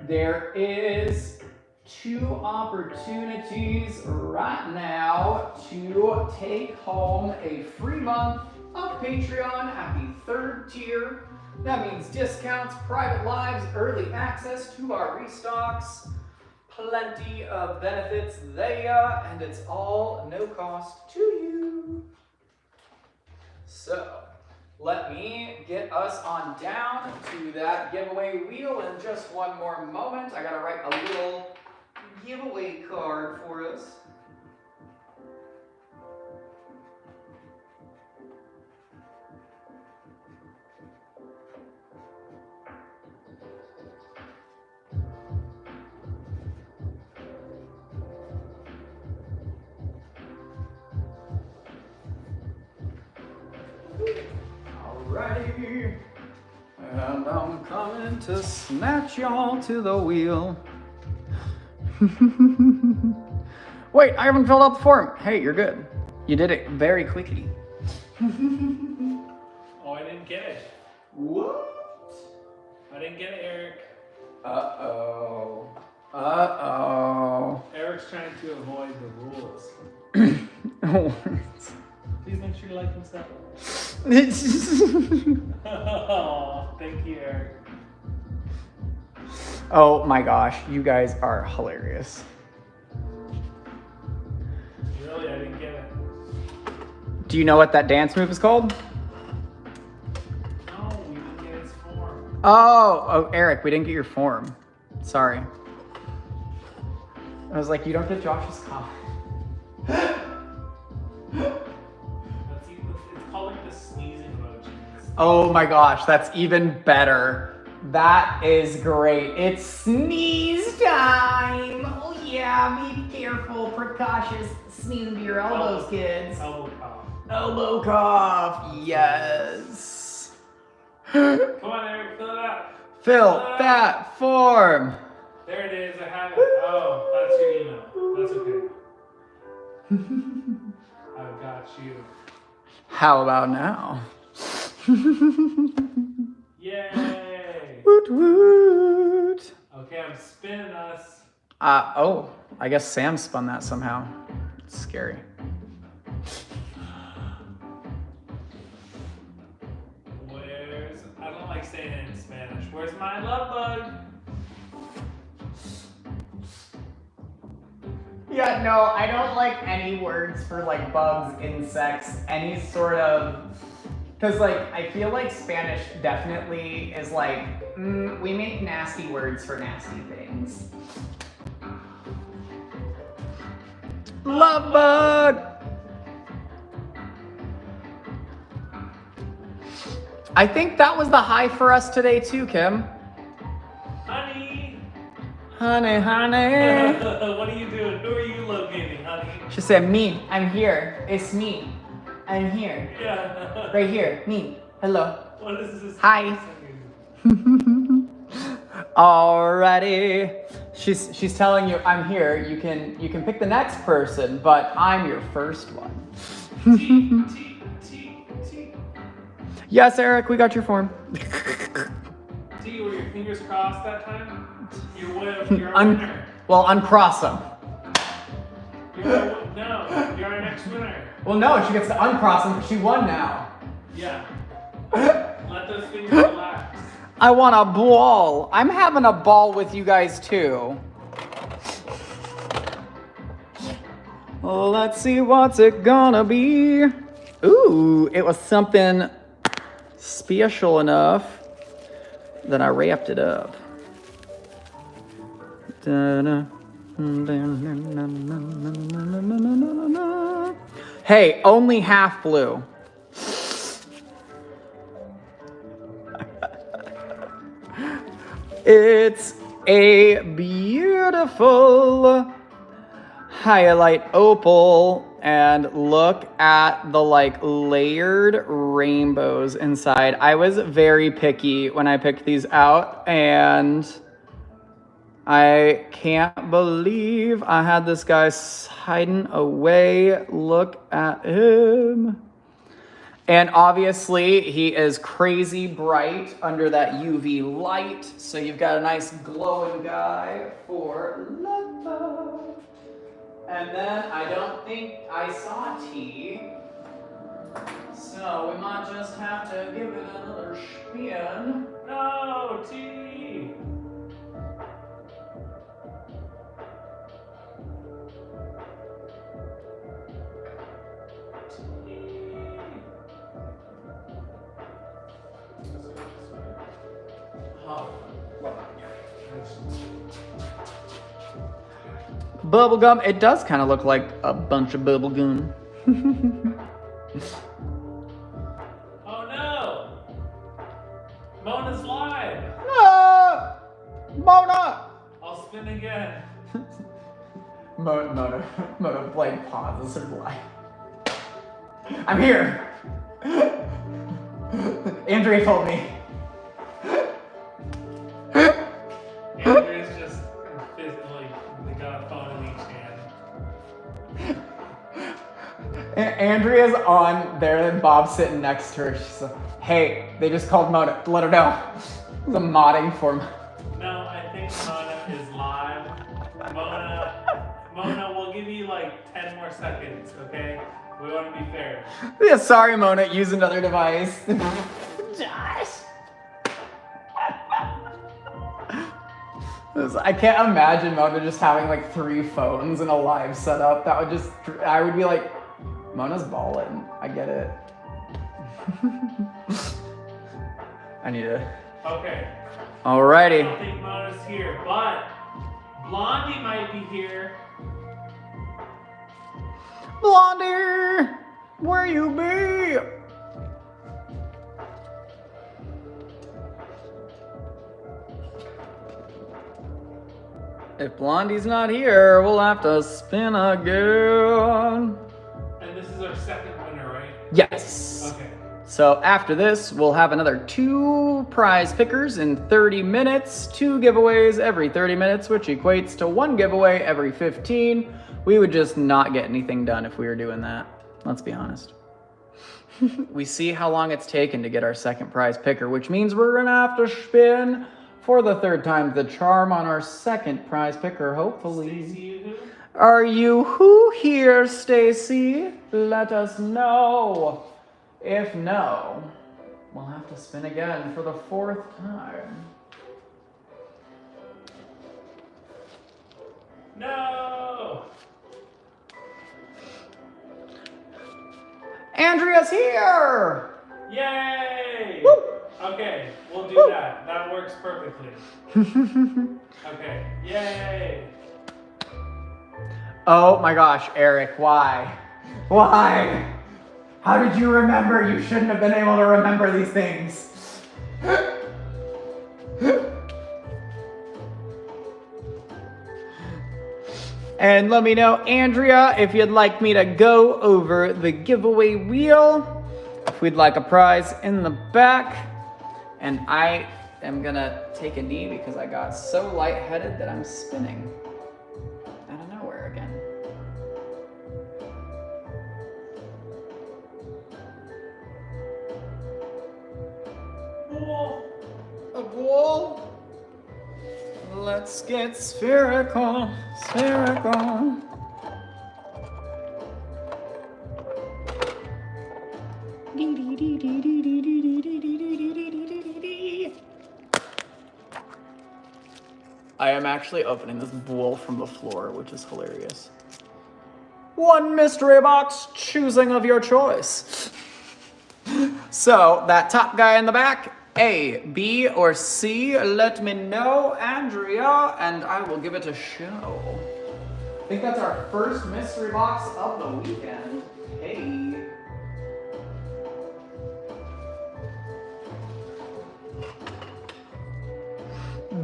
there is 2 opportunities right now to take home a free month of Patreon at the 3rd tier. That means discounts, private lives, early access to our restocks, plenty of benefits there, and it's all no cost to you. So let me get us on down to that giveaway wheel in just one more moment. I gotta write a little giveaway card for us. Alrighty, and I'm coming to snatch y'all to the wheel. Wait, I haven't filled out the form. Hey, you're good. You did it very quickly. Oh, I didn't get it. What? I didn't get it, Eric. Uh-oh. Uh-oh. Eric's trying to avoid the rules. Please make sure you like and stuff. Oh, thank you, Eric. Oh my gosh, you guys are hilarious. Really, I didn't get it. Do you know what that dance move is called? No, we didn't get his form. Oh, Eric, we didn't get your form. Sorry. I was like, you don't get Josh's comment. It's called like the sneezing emoji. Oh my gosh, that's even better. That is great. It's sneeze time. Oh yeah, be careful. precautious sneezing to your elbows, kids. Elbow cough. Elbow cough, yes. Come on, Eric, fill it out. Fill that form. There it is, I have it. Oh, that's your email. That's okay. I've got you. How about now? Yay! Woot woot. Okay, I'm spinning us. Oh, I guess Sam spun that somehow. It's scary. I don't like saying it in Spanish. Where's my love bug? Yeah, no, I don't like any words for like bugs, insects, any sort of, because like I feel like Spanish definitely is like, we make nasty words for nasty things. Love bug! I think that was the high for us today too, Kim. Honey! Honey, honey. What are you doing? Who are you locating, honey? She said, me, I'm here. It's me. I'm here. Yeah. Right here, me. Hello. What is this? Hi. Alrighty. She's telling you, I'm here. You can pick the next person, but I'm your first one. T. Yes, Eric, we got your form. T, were your fingers crossed that time? You're a winner. Well, uncross them. No, you're our next winner. Well, no, she gets to uncross them, but she won now. Yeah. Let those fingers relax. I want a ball. I'm having a ball with you guys too. Let's see what's it gonna be. Ooh, it was something special enough that I wrapped it up. Hey, only half blue. It's a beautiful highlight opal, and look at the like layered rainbows inside. I was very picky when I picked these out, and I can't believe I had this guy hiding away. Look at him. And obviously he is crazy bright under that UV light. So you've got a nice glowing guy for love. And then I don't think I saw T. So we might just have to give it another spin. No, T. Bubblegum, it does kind of look like a bunch of bubblegum. Oh no! Mona's live! No! Mona! I'll spin again. Mona blank pauses her life. I'm here! Andrea told me. Andrea's just physically, they got a phone in each hand. Andrea's on there and Bob's sitting next to her. She's like, hey, they just called Mona. Let her know. It's a modding form. No, I think Mona is live. Mona, we'll give you like 10 more seconds, okay? We want to be fair. Yeah, sorry, Mona. Use another device. Josh. I can't imagine Mona just having like 3 phones and a live setup. That would just, I would be like, Mona's ballin'. I get it. I need to. Okay. Alrighty. I don't think Mona's here, but Blondie might be here. Blondie, where you be? If Blondie's not here, we'll have to spin again. And this is our second winner, right? Yes. Okay. So after this, we'll have another 2 prize pickers in 30 minutes, 2 giveaways every 30 minutes, which equates to 1 giveaway every 15. We would just not get anything done if we were doing that. Let's be honest. We see how long it's taken to get our second prize picker, which means we're gonna have to spin for the 3rd time the charm on our second prize picker, hopefully. Stacy, who? Are you who here, Stacy? Let us know. If no, we'll have to spin again for the 4th time. No! Andrea's here! Yay! Woo! Okay, we'll do Woo! that. That works perfectly. Okay, yay! Oh my gosh, Eric, why? Why? How did you remember? You shouldn't have been able to remember these things. And let me know, Andrea, if you'd like me to go over the giveaway wheel, if we'd like a prize in the back. And I am gonna take a knee because I got so lightheaded that I'm spinning out of nowhere again. A ball. Let's get spherical, spherical. I am actually opening this bowl from the floor, which is hilarious. 1 mystery box, choosing of your choice. So, that top guy in the back, A, B, or C, let me know, Andrea, and I will give it a show. I think that's our first mystery box of the weekend. Hey.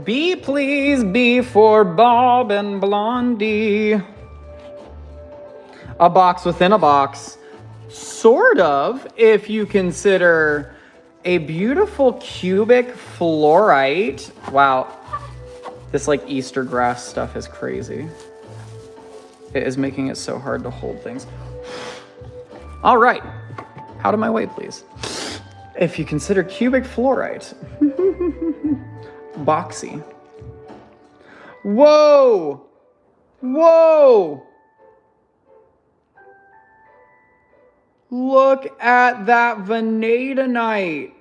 B, please, B for Bob and Blondie. A box within a box. Sort of, if you consider a beautiful cubic fluorite. Wow, this like Easter grass stuff is crazy. It is making it so hard to hold things. All right, out of my way, please. If you consider cubic fluorite. Boxy. Whoa! Whoa! Look at that vanadinite.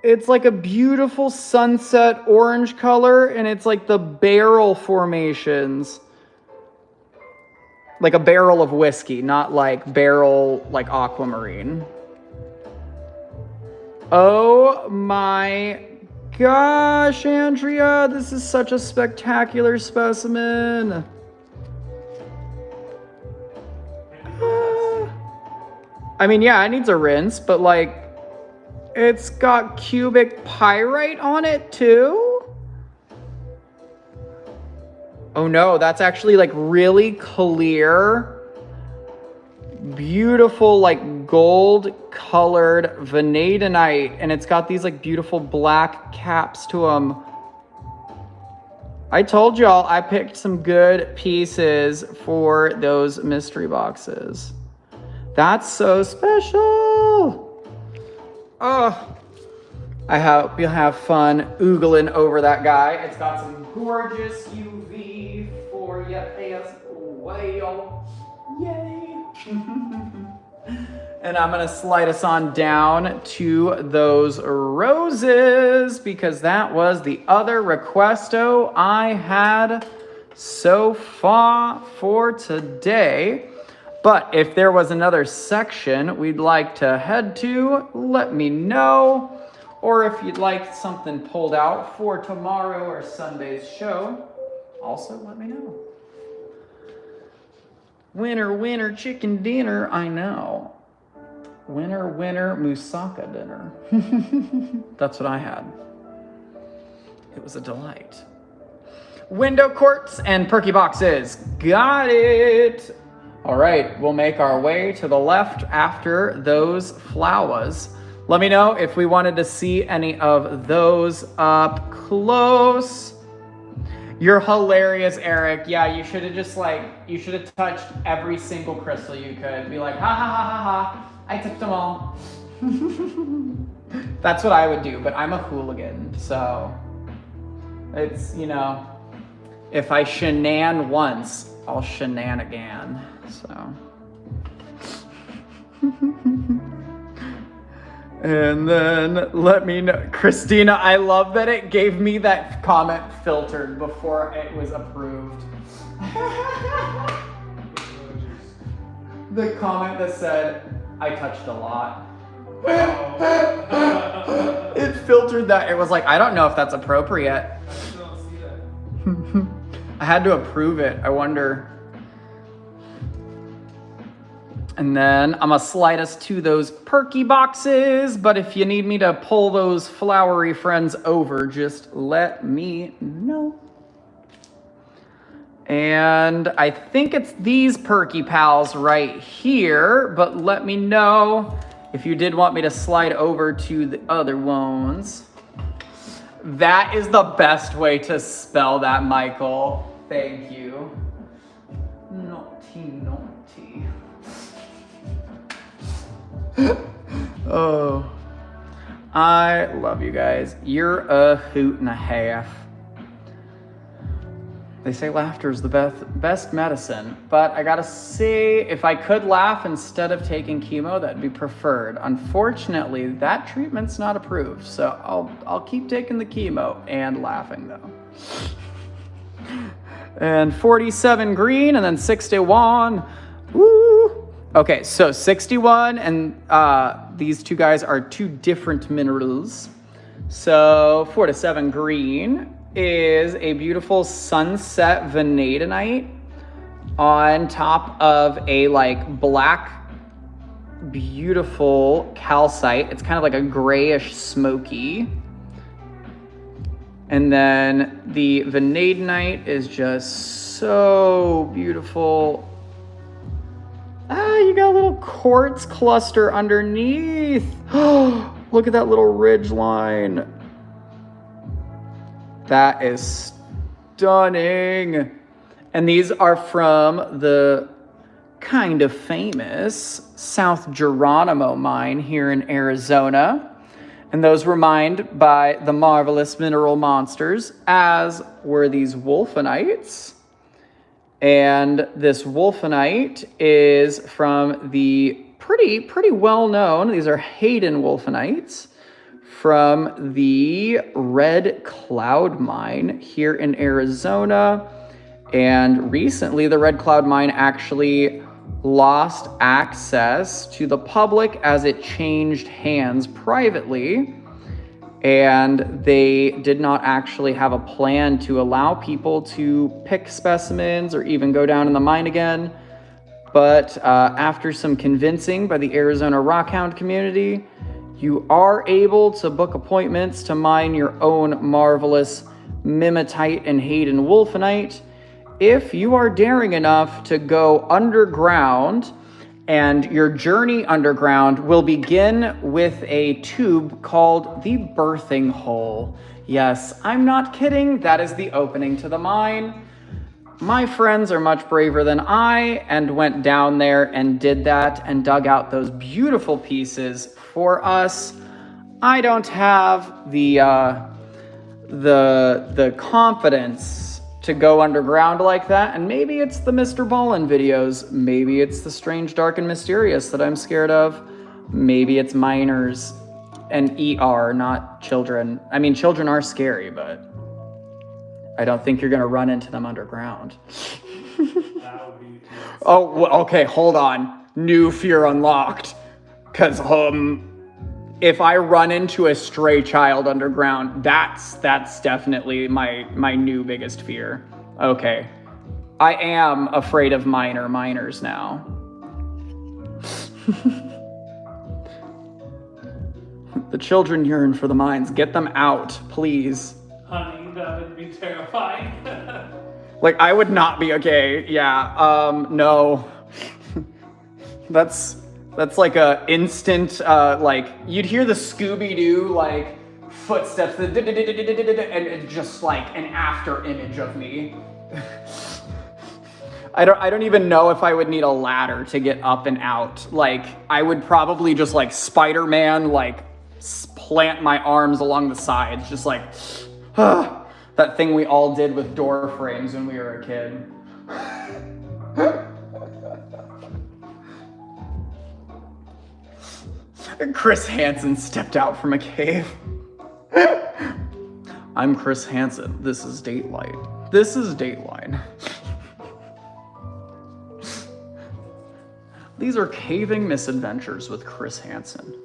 It's like a beautiful sunset orange color, and it's like the barrel formations. Like a barrel of whiskey, not like barrel like aquamarine. Oh my gosh, Andrea, this is such a spectacular specimen. I mean, yeah, it needs a rinse, but like, it's got cubic pyrite on it too? Oh no, that's actually like really clear, beautiful, like gold colored vanadinite, and it's got these like beautiful black caps to them. I told y'all I picked some good pieces for those mystery boxes. That's so special. Oh, I hope you'll have fun oogling over that guy. It's got some gorgeous UV for you as well. Yay. And I'm gonna slide us on down to those roses because that was the other requesto I had so far for today. But if there was another section we'd like to head to, let me know. Or if you'd like something pulled out for tomorrow or Sunday's show, also let me know. Winner, winner, chicken dinner, I know. Winner, winner, moussaka dinner. That's what I had. It was a delight. window quartz and perky boxes. Got it. All right, we'll make our way to the left after those flowers. Let me know if we wanted to see any of those up close. You're hilarious, Eric. Yeah, you should have just you should have touched every single crystal you could. Be like, ha ha ha ha ha, I took them all. That's what I would do, but I'm a hooligan, so it's, you know, if I shenan once, I'll shenan again, so. And then let me know, Christina, I love that it gave me that comment filtered before it was approved. The comment that said, I touched a lot. It filtered that. It was like, I don't know if that's appropriate. I don't see that. I had to approve it. I wonder. And then I'm gonna slide us to those perky boxes, but if you need me to pull those flowery friends over, just let me know. And I think it's these perky pals right here, but let me know if you did want me to slide over to the other ones. That is the best way to spell that, Michael. Thank you. Naughty, naughty. Oh, I love you guys. You're a hoot and a half. They say laughter is the best medicine, but I gotta say, if I could laugh instead of taking chemo, that'd be preferred. Unfortunately, that treatment's not approved, so I'll keep taking the chemo and laughing though. And 47 green, and then 61. Woo! Okay, so 61 and these two guys are two different minerals. So 47 green is a beautiful sunset vanadinite on top of a like black, beautiful calcite. It's kind of like a grayish smoky. And then the vanadinite is just so beautiful. Ah, you got a little quartz cluster underneath. Look at that little ridge line. That is stunning. And these are from the kind of famous South Geronimo mine here in Arizona. And those were mined by the marvelous mineral monsters, as were these wolfenites. And this wolfenite is from the pretty well known, these are Hayden wolfenites, from the Red Cloud Mine here in Arizona. And recently the Red Cloud Mine actually lost access to the public as it changed hands privately. And they did not actually have a plan to allow people to pick specimens or even go down in the mine again. But after some convincing by the Arizona Rockhound community, you are able to book appointments to mine your own marvelous mimetite and Hayden wolfenite if you are daring enough to go underground. And your journey underground will begin with a tube called the birthing hole. Yes, I'm not kidding. That is the opening to the mine. My friends are much braver than I and went down there and did that and dug out those beautiful pieces for us. I don't have the confidence to go underground like that, and maybe it's the Mr. Ballin videos, maybe it's the strange, dark, and mysterious that I'm scared of, maybe it's minors and ER, not children. I mean, children are scary, but I don't think you're gonna run into them underground. That would be Oh, well, okay, hold on. New fear unlocked. Because if I run into a stray child underground, that's definitely my new biggest fear. Okay. I am afraid of minors now. The children yearn for the mines. Get them out, please. Honey, that would be terrifying. Like, I would not be okay. Yeah, no. That's like a instant, like, you'd hear the Scooby-Doo, like, footsteps, and it's just like an after image of me. I don't even know if I would need a ladder to get up and out. Like, I would probably just like Spider-Man, like plant my arms along the sides, just like that thing we all did with door frames when we were a kid. Chris Hansen stepped out from a cave. I'm Chris Hansen. This is Dateline. This is Dateline. These are caving misadventures with Chris Hansen.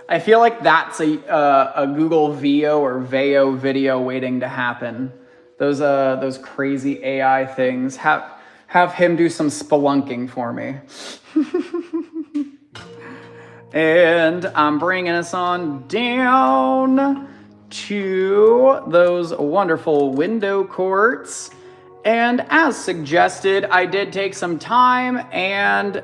I feel like that's a Google Veo or Veo video waiting to happen. Those crazy AI things. Have him do some spelunking for me. And I'm bringing us on down to those wonderful window quartz. And as suggested, I did take some time and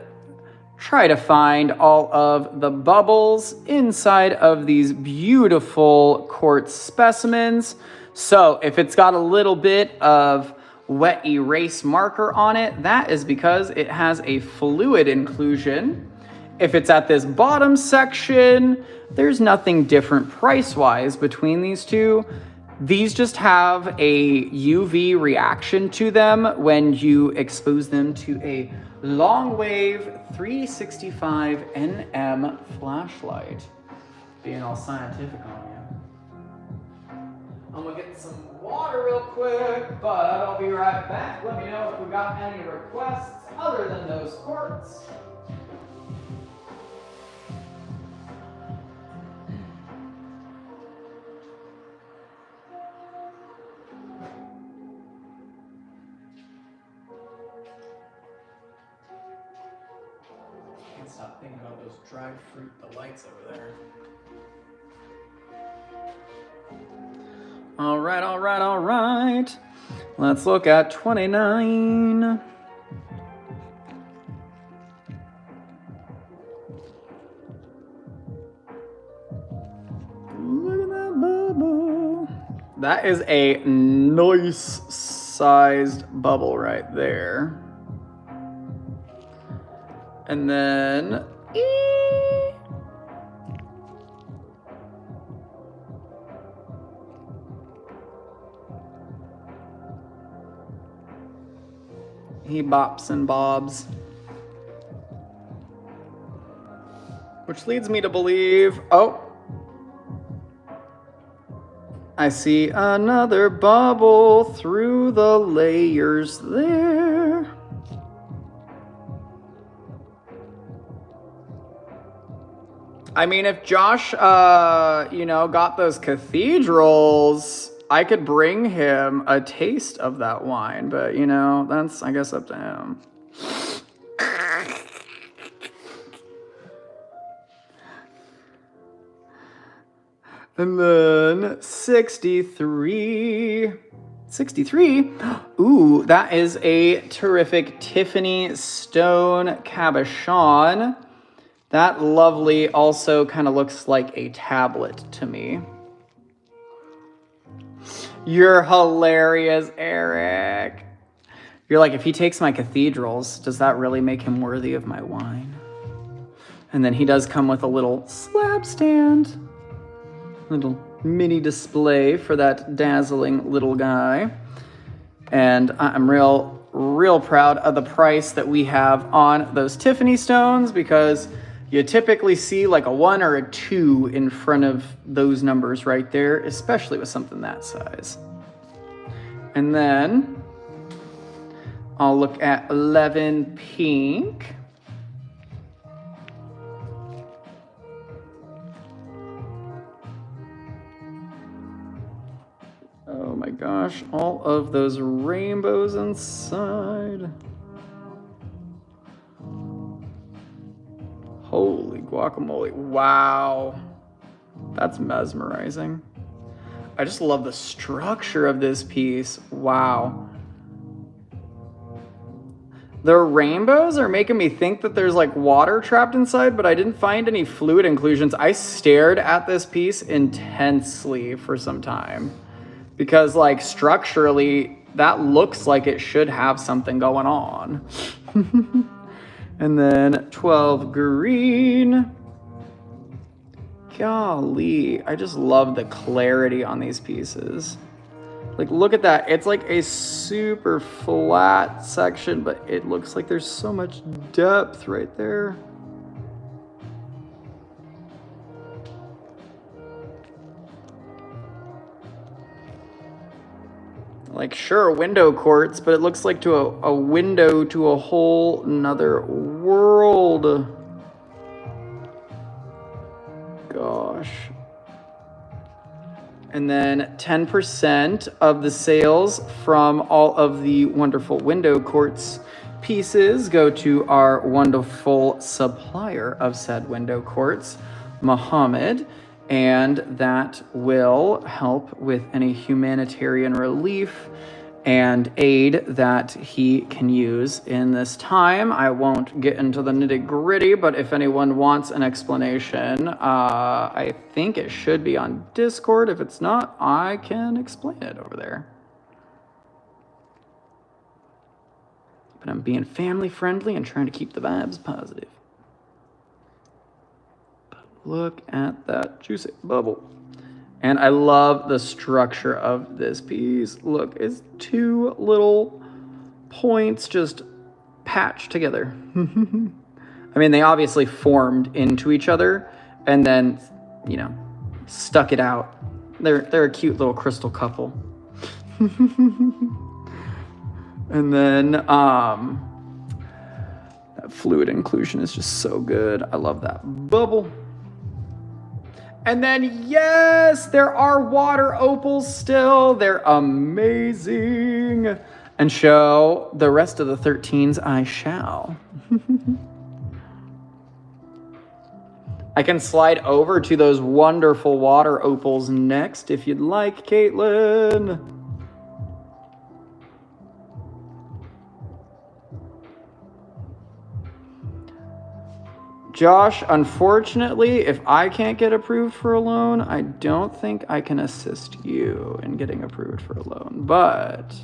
try to find all of the bubbles inside of these beautiful quartz specimens. So if it's got a little bit of wet erase marker on it, that is because it has a fluid inclusion. If it's at this bottom section, there's nothing different price-wise between these two. These just have a UV reaction to them when you expose them to a long wave 365 nm flashlight. Being all scientific on you. I'm gonna get some water real quick, but I'll be right back. Let me know if we got any requests other than those quartz. Can't stop thinking about those dried fruit delights over there. All right. Let's look at 29. Look at that bubble. That is a nice sized bubble right there. And then, he bops and bobs. Which leads me to believe, oh, I see another bubble through the layers there. I mean, if Josh, got those cathedrals, I could bring him a taste of that wine, but, that's, I guess, up to him. And then 63. 63? Ooh, that is a terrific Tiffany stone cabochon. That lovely also kind of looks like a tablet to me. You're hilarious, Eric. You're like, if he takes my cathedrals, does that really make him worthy of my wine? And then he does come with a little slab stand. Little mini display for that dazzling little guy. And I'm real proud of the price that we have on those Tiffany stones, because you typically see like a 1 or a 2 in front of those numbers right there, especially with something that size. And then I'll look at 11 pink. Oh my gosh, all of those rainbows inside. Holy guacamole. Wow. That's mesmerizing. I just love the structure of this piece. Wow. The rainbows are making me think that there's like water trapped inside, but I didn't find any fluid inclusions. I stared at this piece intensely for some time because like structurally that looks like it should have something going on. And then 12 green. Golly, I just love the clarity on these pieces. Like, look at that. It's like a super flat section, but it looks like there's so much depth right there. Like, sure, window quartz, but it looks like to a window to a whole nother world. Gosh. And then 10% of the sales from all of the wonderful window quartz pieces go to our wonderful supplier of said window quartz, Mohammed, and that will help with any humanitarian relief and aid that he can use in this time. I won't get into the nitty-gritty, but if anyone wants an explanation, I think it should be on Discord. If it's not, I can explain it over there. But I'm being family friendly and trying to keep the vibes positive. But look at that juicy bubble. And I love the structure of this piece. Look, it's two little points just patched together. I mean, they obviously formed into each other and then, you know, stuck it out. They're a cute little crystal couple. And then that fluid inclusion is just so good. I love that bubble. And then, yes, there are water opals still. They're amazing. And show the rest of the 13s I shall. I can slide over to those wonderful water opals next if you'd like, Caitlin. Josh, unfortunately, if I can't get approved for a loan, I don't think I can assist you in getting approved for a loan. But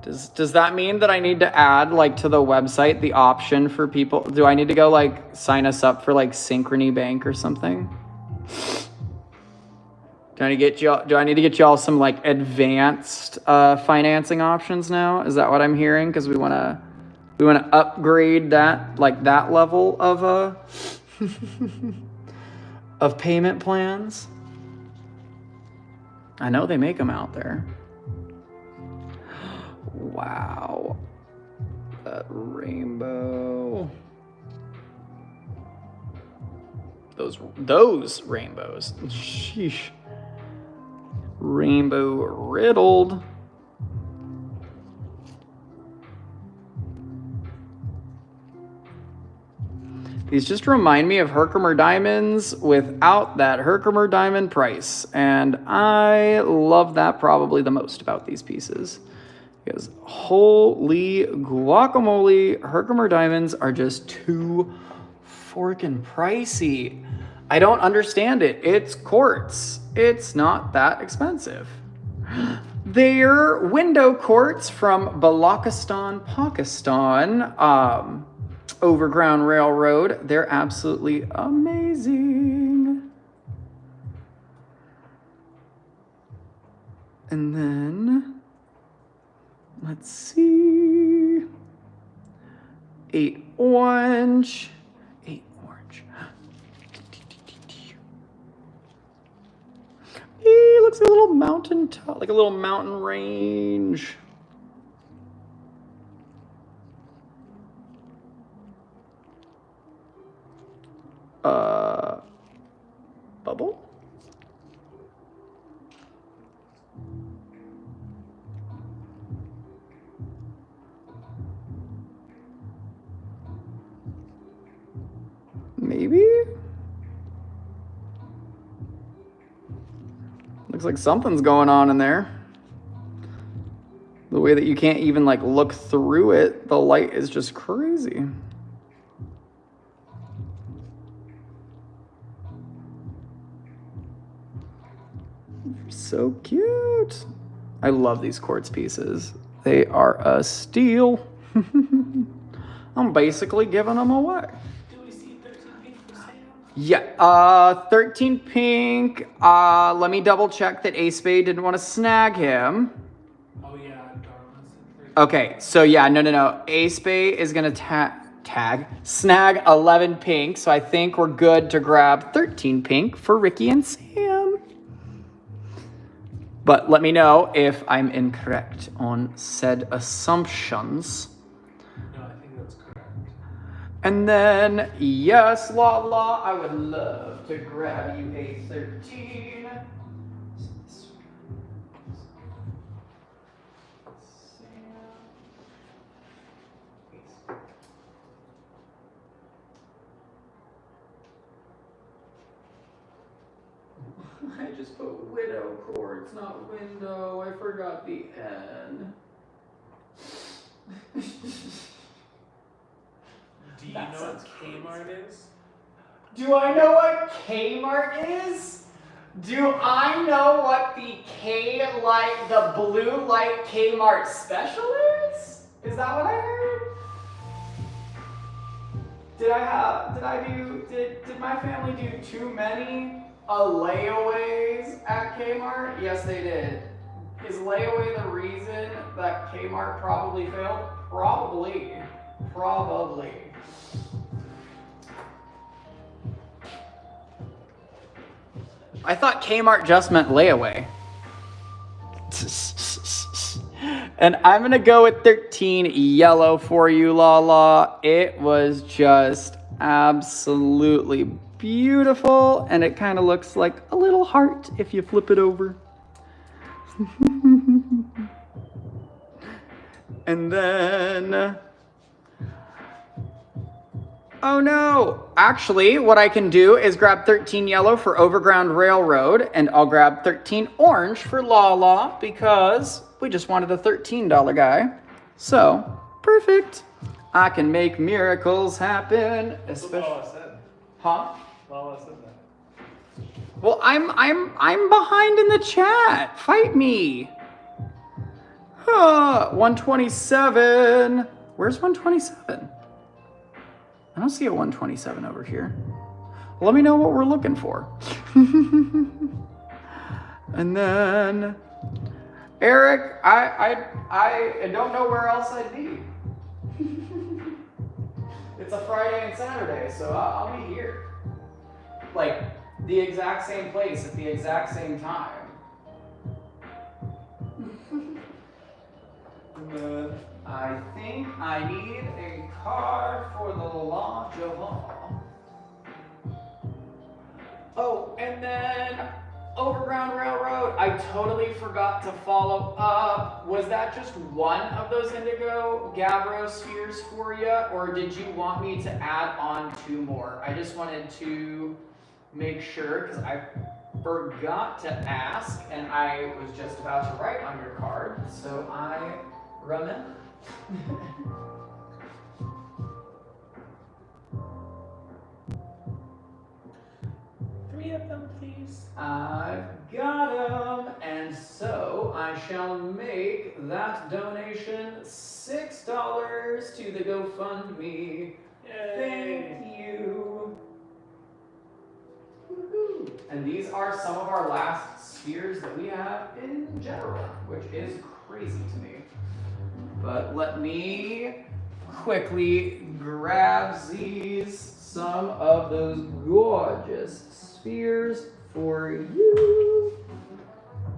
does that mean that I need to add like to the website the option for people? Do I need to go like sign us up for like Synchrony Bank or something? Do I need to get y'all some like advanced financing options now? Is that what I'm hearing? Because we want to upgrade that, like that level of of payment plans. I know they make them out there. Wow. That rainbow. Those rainbows. Sheesh. Rainbow riddled. These just remind me of Herkimer diamonds without that Herkimer diamond price. And I love that probably the most about these pieces. Because holy guacamole, Herkimer diamonds are just too freaking pricey. I don't understand it. It's quartz. It's not that expensive. They're window quartz from Balochistan, Pakistan. Overground Railroad. They're absolutely amazing. And then, let's see. 8 orange. 8 orange. He looks like a little mountain top, like a little mountain range. Bubble? Maybe? Looks like something's going on in there. The way that you can't even like look through it. The light is just crazy. So cute. I love these quartz pieces. They are a steal. I'm basically giving them away. Do we see 13 pink for Sam? Yeah, 13 pink. Let me double check that Ace Spade didn't want to snag him. Oh yeah, darkness. Okay, so yeah, no. Ace Spade is gonna snag 11 pink. So I think we're good to grab 13 pink for Ricky and Sam. But let me know if I'm incorrect on said assumptions. No, I think that's correct. And then, yes, La, I would love to grab you a 13. I just put widow quartz, not window. I forgot the N. Do you know what Kmart is? Do I know what Kmart is? Do I know what the K-light, the blue light Kmart special is? Is that what I heard? Did my family do too many layaways at Kmart? Yes, they did. Is layaway the reason that Kmart probably failed? Probably. I thought Kmart just meant layaway. And I'm gonna go with 13 yellow for you, La. It was just absolutely beautiful, and it kind of looks like a little heart if you flip it over. And then, oh no, actually what I can do is grab 13 yellow for Overground Railroad, and I'll grab 13 orange for La because we just wanted a $13 guy. So, perfect. I can make miracles happen, especially. Lala said. Huh? Lala said that. Well, I'm behind in the chat. Fight me. 127. Where's 127? I don't see a 127 over here. Let me know what we're looking for. And then Eric, I don't know where else I'd be. It's a Friday and Saturday, so I'll be here. Like the exact same place at the exact same time. And then I think I need a card for the La Johan. Oh, and then Overground Railroad, I totally forgot to follow up. Was that just one of those indigo Gabbro spheres for you, or did you want me to add on 2 more? I just wanted to make sure, because I forgot to ask, and I was just about to write on your card, so I remember. 3 of them, please. I've got them, and so I shall make that donation $6 to the GoFundMe. Yay. Thank you. Woohoo. And these are some of our last spheres that we have in general, which is crazy to me. But let me quickly grab these, some of those gorgeous spheres for you.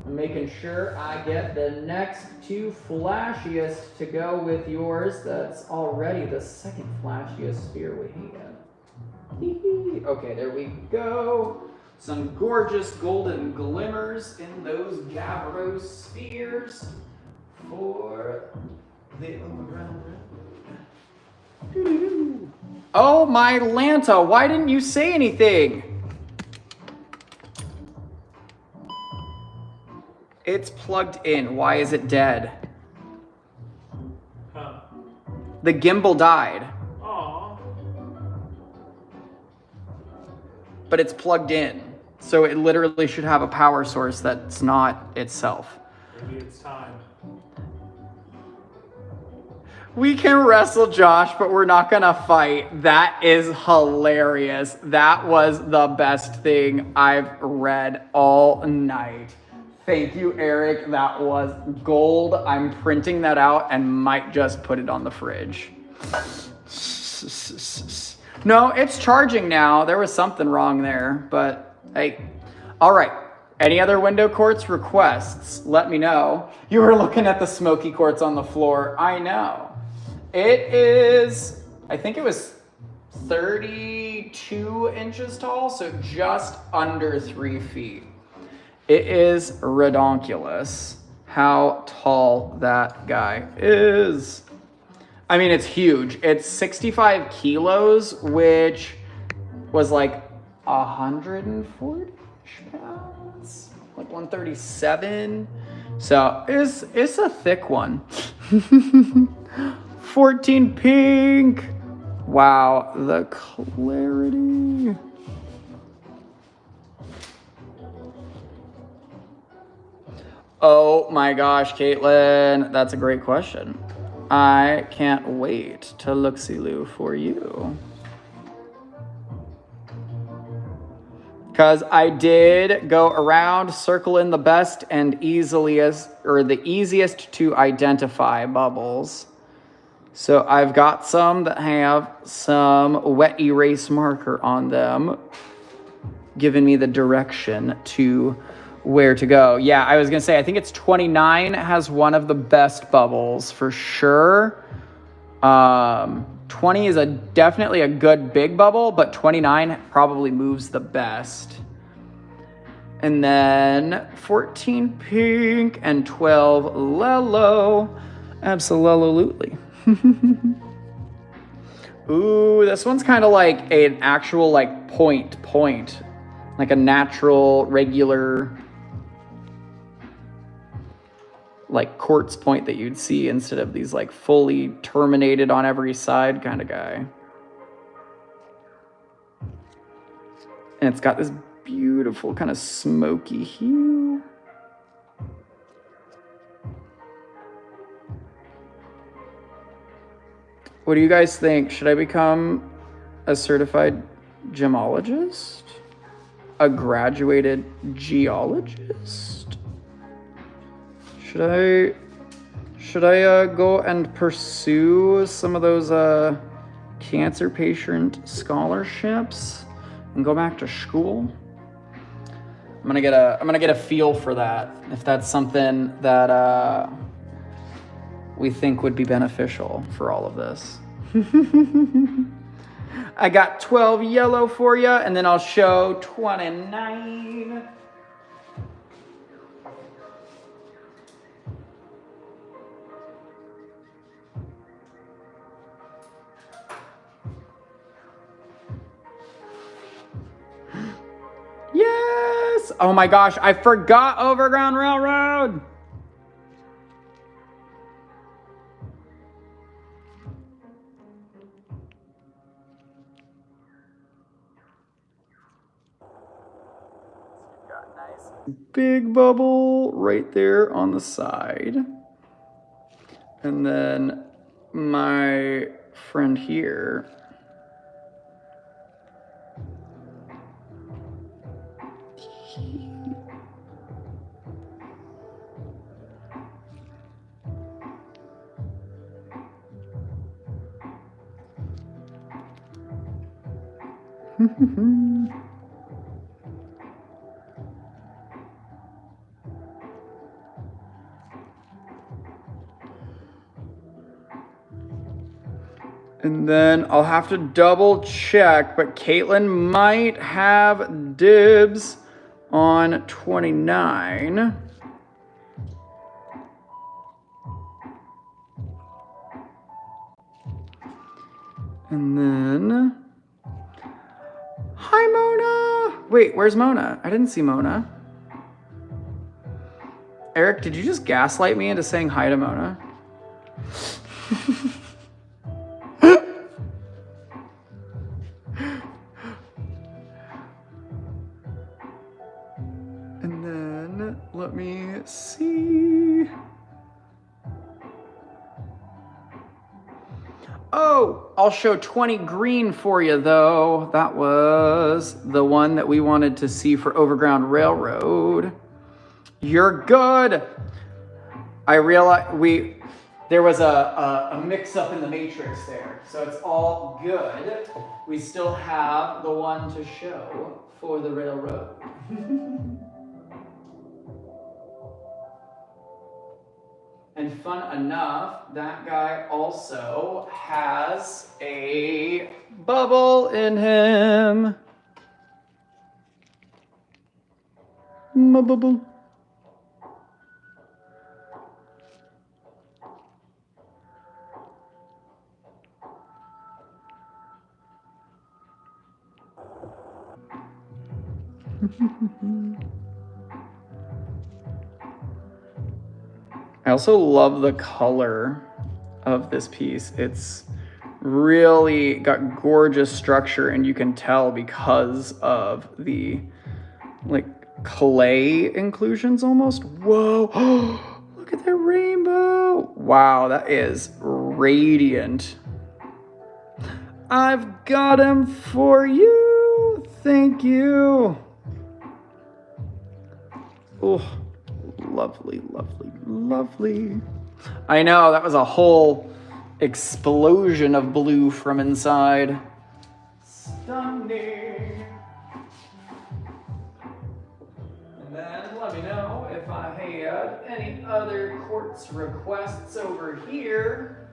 I'm making sure I get the next 2 flashiest to go with yours. That's already the second flashiest sphere we have. Okay, there we go. Some gorgeous golden glimmers in those Gabbro spheres for the Overground Railroad. Oh my Lanta, why didn't you say anything? It's plugged in. Why is it dead? The gimbal died, Aw. but it's plugged in. So it literally should have a power source that's not itself. Maybe it's time. We can wrestle, Josh, but we're not gonna fight. That is hilarious. That was the best thing I've read all night. Thank you, Eric. That was gold. I'm printing that out and might just put it on the fridge. No, it's charging now. There was something wrong there, but hey. All right. Any other window quartz requests? Let me know. You were looking at the smoky quartz on the floor. I know. It is, I think it was 32 inches tall, so just under 3 feet. It is redonkulous how tall that guy is. I mean, it's huge. It's 65 kilos, which was like 140 pounds, like 137. So it's a thick one. 14 pink. Wow, the clarity. Oh my gosh, Caitlin, that's a great question. I can't wait to look-see-loo for you. Because I did go around circling the best and easiest to identify bubbles. So I've got some that have some wet erase marker on them, giving me the direction to where to go. Yeah, I was gonna say, I think it's 29 has one of the best bubbles for sure. 20 is definitely a good big bubble, but 29 probably moves the best. And then 14 pink and 12 lello. Absolutely. Ooh, this one's kind of like an actual like point, like a natural, regular like quartz point that you'd see instead of these like fully terminated on every side kind of guy. And it's got this beautiful kind of smoky hue. What do you guys think? Should I become a certified gemologist? A graduated geologist? Should I go and pursue some of those cancer patient scholarships and go back to school? I'm gonna get a feel for that, if that's something that we think would be beneficial for all of this. I got 12 yellow for you, and then I'll show 29. Yes! Oh my gosh, I forgot Overground Railroad! Got nice big bubble right there on the side. And then my friend here. And then I'll have to double check, but Caitlin might have dibs on 29. And then, hi Mona. Wait, where's Mona? I didn't see Mona. Eric, did you just gaslight me into saying hi to Mona? Oh, I'll show 20 green for you though. That was the one that we wanted to see for Overground Railroad. You're good. I realized there was a mix up in the matrix there, so it's all good. We still have the one to show for the railroad. And fun enough, that guy also has a bubble in him. Bubble. I also love the color of this piece. It's really got gorgeous structure, and you can tell because of the like clay inclusions almost. Whoa, look at that rainbow. Wow, that is radiant. I've got him for you. Thank you. Oh, lovely, lovely, lovely. I know, that was a whole explosion of blue from inside. Stunning. And then let me know if I had any other quartz requests over here.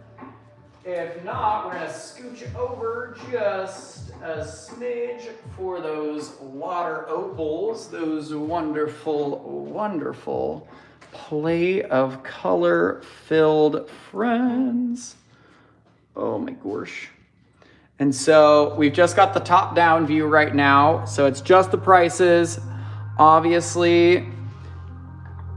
If not, we're gonna scooch over just a smidge for those water opals, those wonderful, wonderful play of color filled friends. Oh my gosh. And so we've just got the top down view right now. So it's just the prices. Obviously,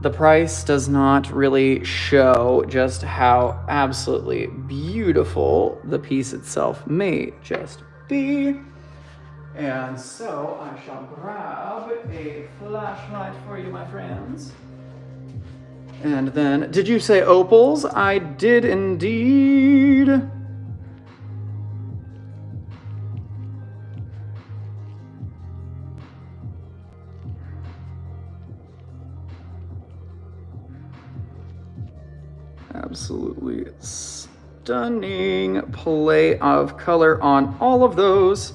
the price does not really show just how absolutely beautiful the piece itself may just be. And so I shall grab a flashlight for you, my friends. And then, did you say opals? I did indeed. Absolutely stunning play of color on all of those.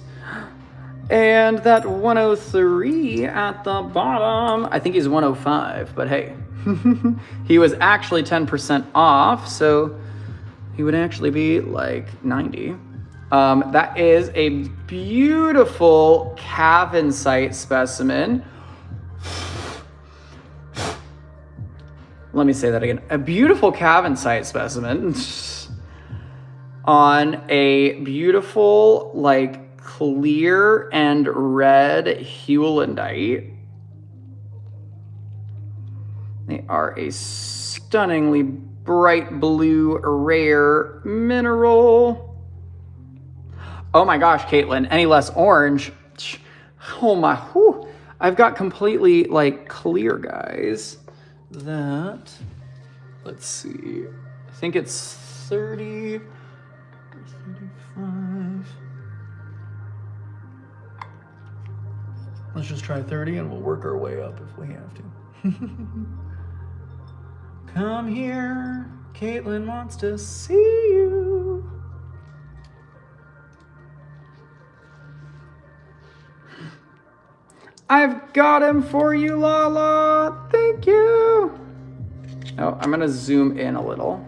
And that 103 at the bottom, I think he's 105, but hey, he was actually 10% off, so he would actually be like 90. That is a beautiful kyanite specimen. Let me say that again. A beautiful kyanite specimen on a beautiful, like, clear and red hewlandite. They are a stunningly bright blue, rare mineral. Oh my gosh, Caitlin, any less orange? Oh my, whew. I've got completely, like, clear guys. That, let's see, I think it's 30 or 35. Let's just try 30 and we'll work our way up if we have to. Come here, Caitlin wants to see you. I've got him for you, Lala. Thank you. Oh, I'm gonna zoom in a little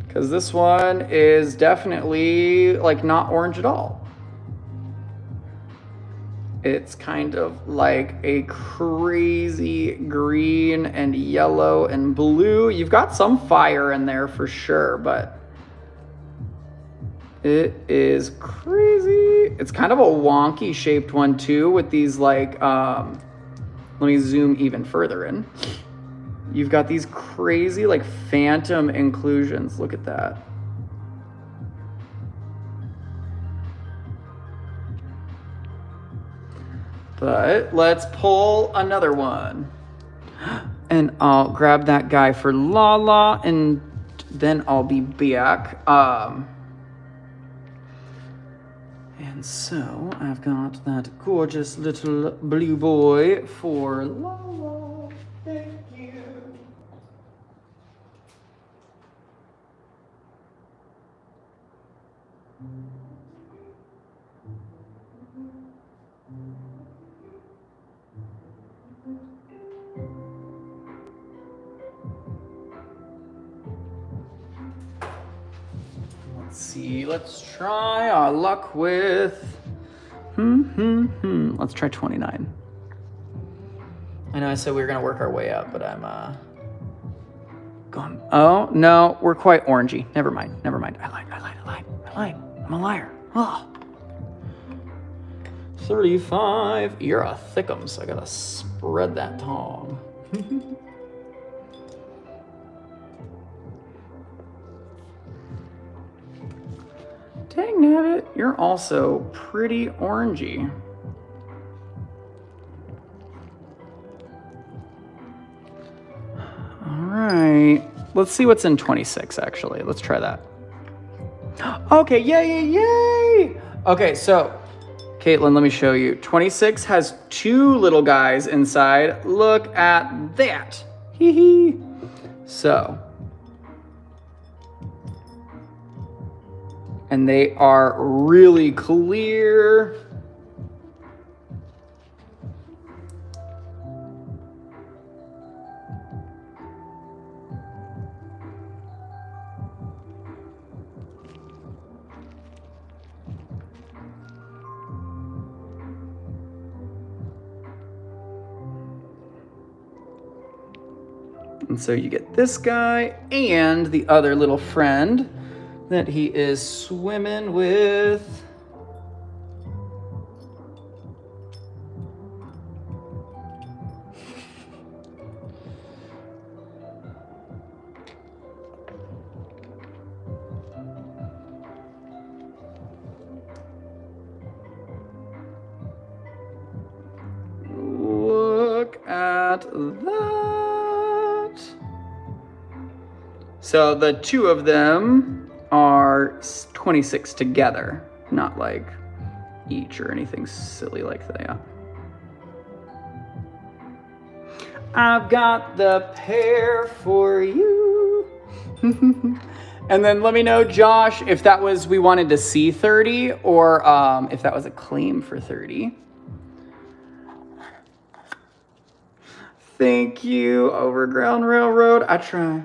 because this one is definitely like not orange at all. It's kind of like a crazy green and yellow and blue. You've got some fire in there for sure, but it is crazy. It's kind of a wonky shaped one too with these like, let me zoom even further in. You've got these crazy like phantom inclusions. Look at that. But let's pull another one. And I'll grab that guy for Lala and then I'll be back. And so I've got that gorgeous little blue boy for Lala. Thank you. Let's see, let's try our luck with, let's try 29. I know I said we were gonna work our way up, but I'm going, oh, no, we're quite orangey. Never mind. I lied. I'm a liar. Oh. 35, you're a thick'em, so I gotta spread that tong. Dang nabbit, you're also pretty orangey. All right, let's see what's in 26 actually. Let's try that. Okay, yay! Okay, so Caitlin, let me show you. 26 has 2 little guys inside. Look at that. Hee hee. So, and they are really clear. And so you get this guy and the other little friend that he is swimming with. Look at that. So the 2 of them are 26 together, not like each or anything silly like that. Yeah. I've got the pair for you. And then let me know, Josh, if that was we wanted to see 30 or if that was a claim for 30. Thank you, Overground Railroad. I try.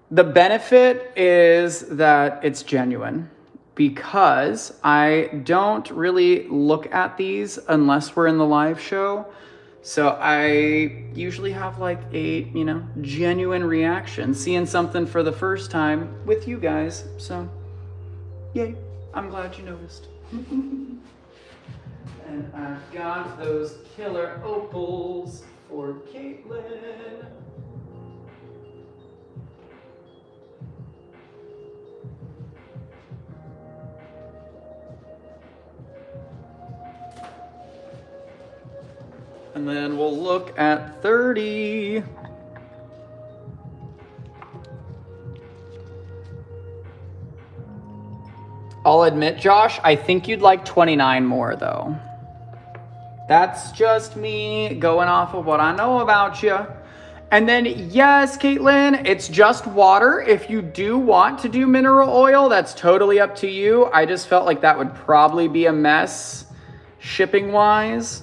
The benefit is that it's genuine because I don't really look at these unless we're in the live show. So I usually have like a, genuine reaction, seeing something for the first time with you guys. So, yay, I'm glad you noticed. And I've got those killer opals for Caitlin. And then we'll look at 30. I'll admit, Josh, I think you'd like 29 more though. That's just me going off of what I know about you. And then, yes, Caitlin, it's just water. If you do want to do mineral oil, that's totally up to you. I just felt like that would probably be a mess shipping wise.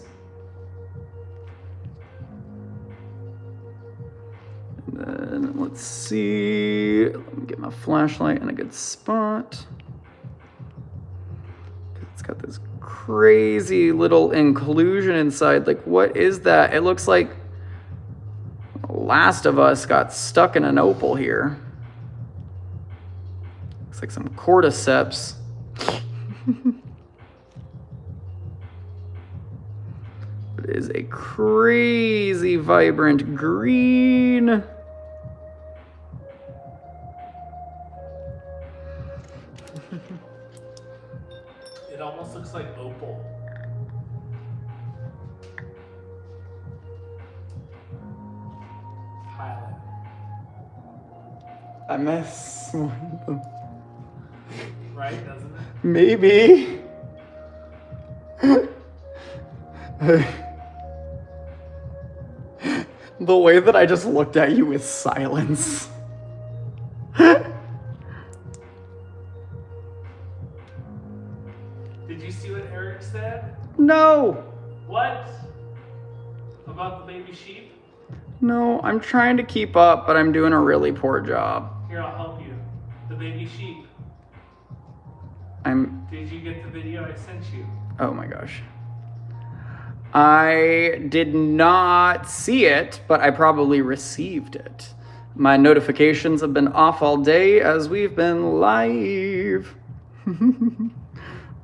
And then let's see. Let me get my flashlight in a good spot. It's got this crazy little inclusion inside. Like, what is that? It looks like Last of Us got stuck in an opal here. Looks like some cordyceps. It is a crazy vibrant green. It almost looks like opal. Highlight. I miss one of them. right? Doesn't it? Maybe. The way that I just looked at you with silence. Did you see what Eric said? No. What? About the baby sheep? No, I'm trying to keep up, but I'm doing a really poor job. Here, I'll help you. The baby sheep. Did you get the video I sent you? Oh my gosh. I did not see it, but I probably received it. My notifications have been off all day as we've been live.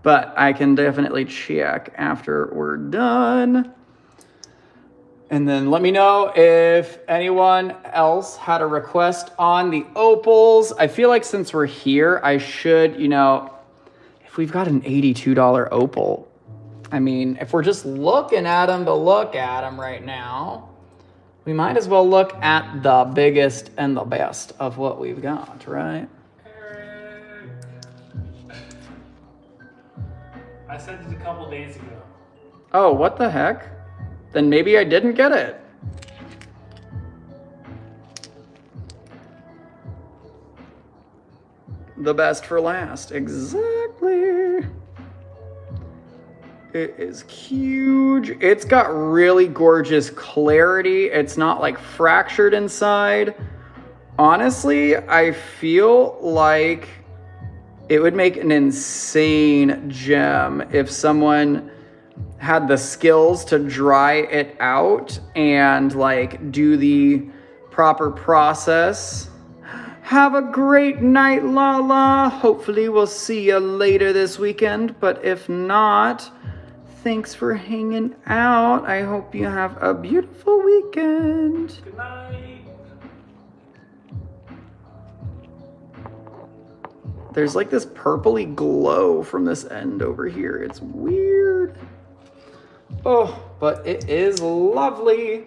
But I can definitely check after we're done. And then let me know if anyone else had a request on the opals. I feel like since we're here, I should, you know, if we've got an $82 opal, I mean, if we're just looking at them to look at them right now, we might as well look at the biggest and the best of what we've got, right? Eric. I sent it a couple days ago. Oh, what the heck? Then maybe I didn't get it. The best for last, exactly. It is huge. It's got really gorgeous clarity. It's not like fractured inside. Honestly, I feel like it would make an insane gem if someone had the skills to dry it out and like do the proper process. Have a great night, Lala. Hopefully we'll see you later this weekend, but if not, thanks for hanging out. I hope you have a beautiful weekend. Good night. There's like this purpley glow from this end over here. It's weird. Oh, but it is lovely.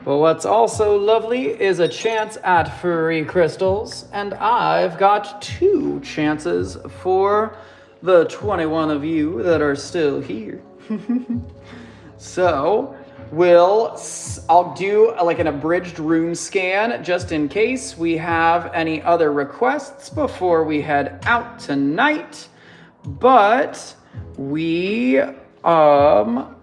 But what's also lovely is a chance at free crystals, and I've got 2 chances for the 21 of you that are still here. So I'll do like an abridged room scan just in case we have any other requests before we head out tonight. But we are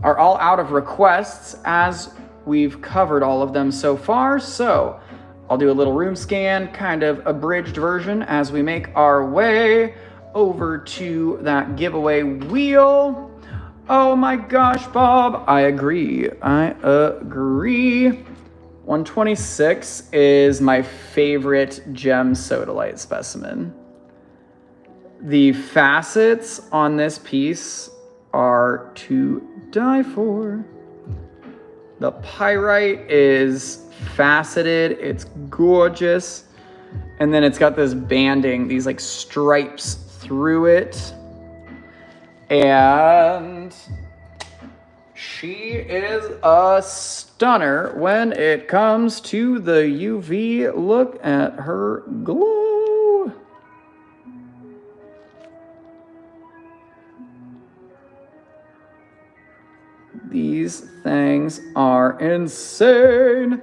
all out of requests as we've covered all of them so far. So I'll do a little room scan, kind of abridged version as we make our way over to that giveaway wheel. Oh my gosh, Bob, I agree. 126 is my favorite gem sodalite specimen. The facets on this piece are to die for. The pyrite is faceted, it's gorgeous. And then it's got this banding, these like stripes through it. And she is a stunner when it comes to the UV. Look at her glow. These things are insane.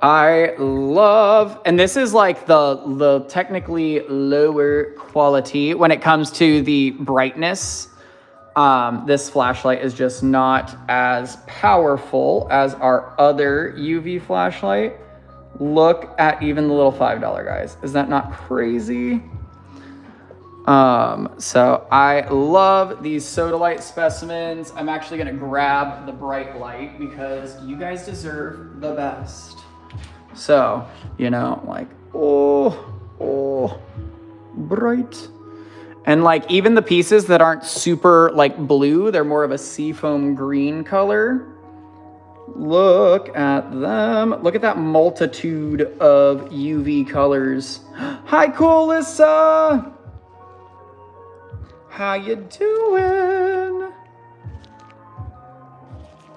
I love, and this is like the technically lower quality when it comes to the brightness. This flashlight is just not as powerful as our other UV flashlight. Look at even the little $5 guys. Is that not crazy? So I love these sodalite specimens. I'm actually gonna grab the bright light because you guys deserve the best. So, you know, like, oh, bright. And like even the pieces that aren't super like blue, they're more of a seafoam green color. Look at them. Look at that multitude of UV colors. Hi, Colissa. How you doing?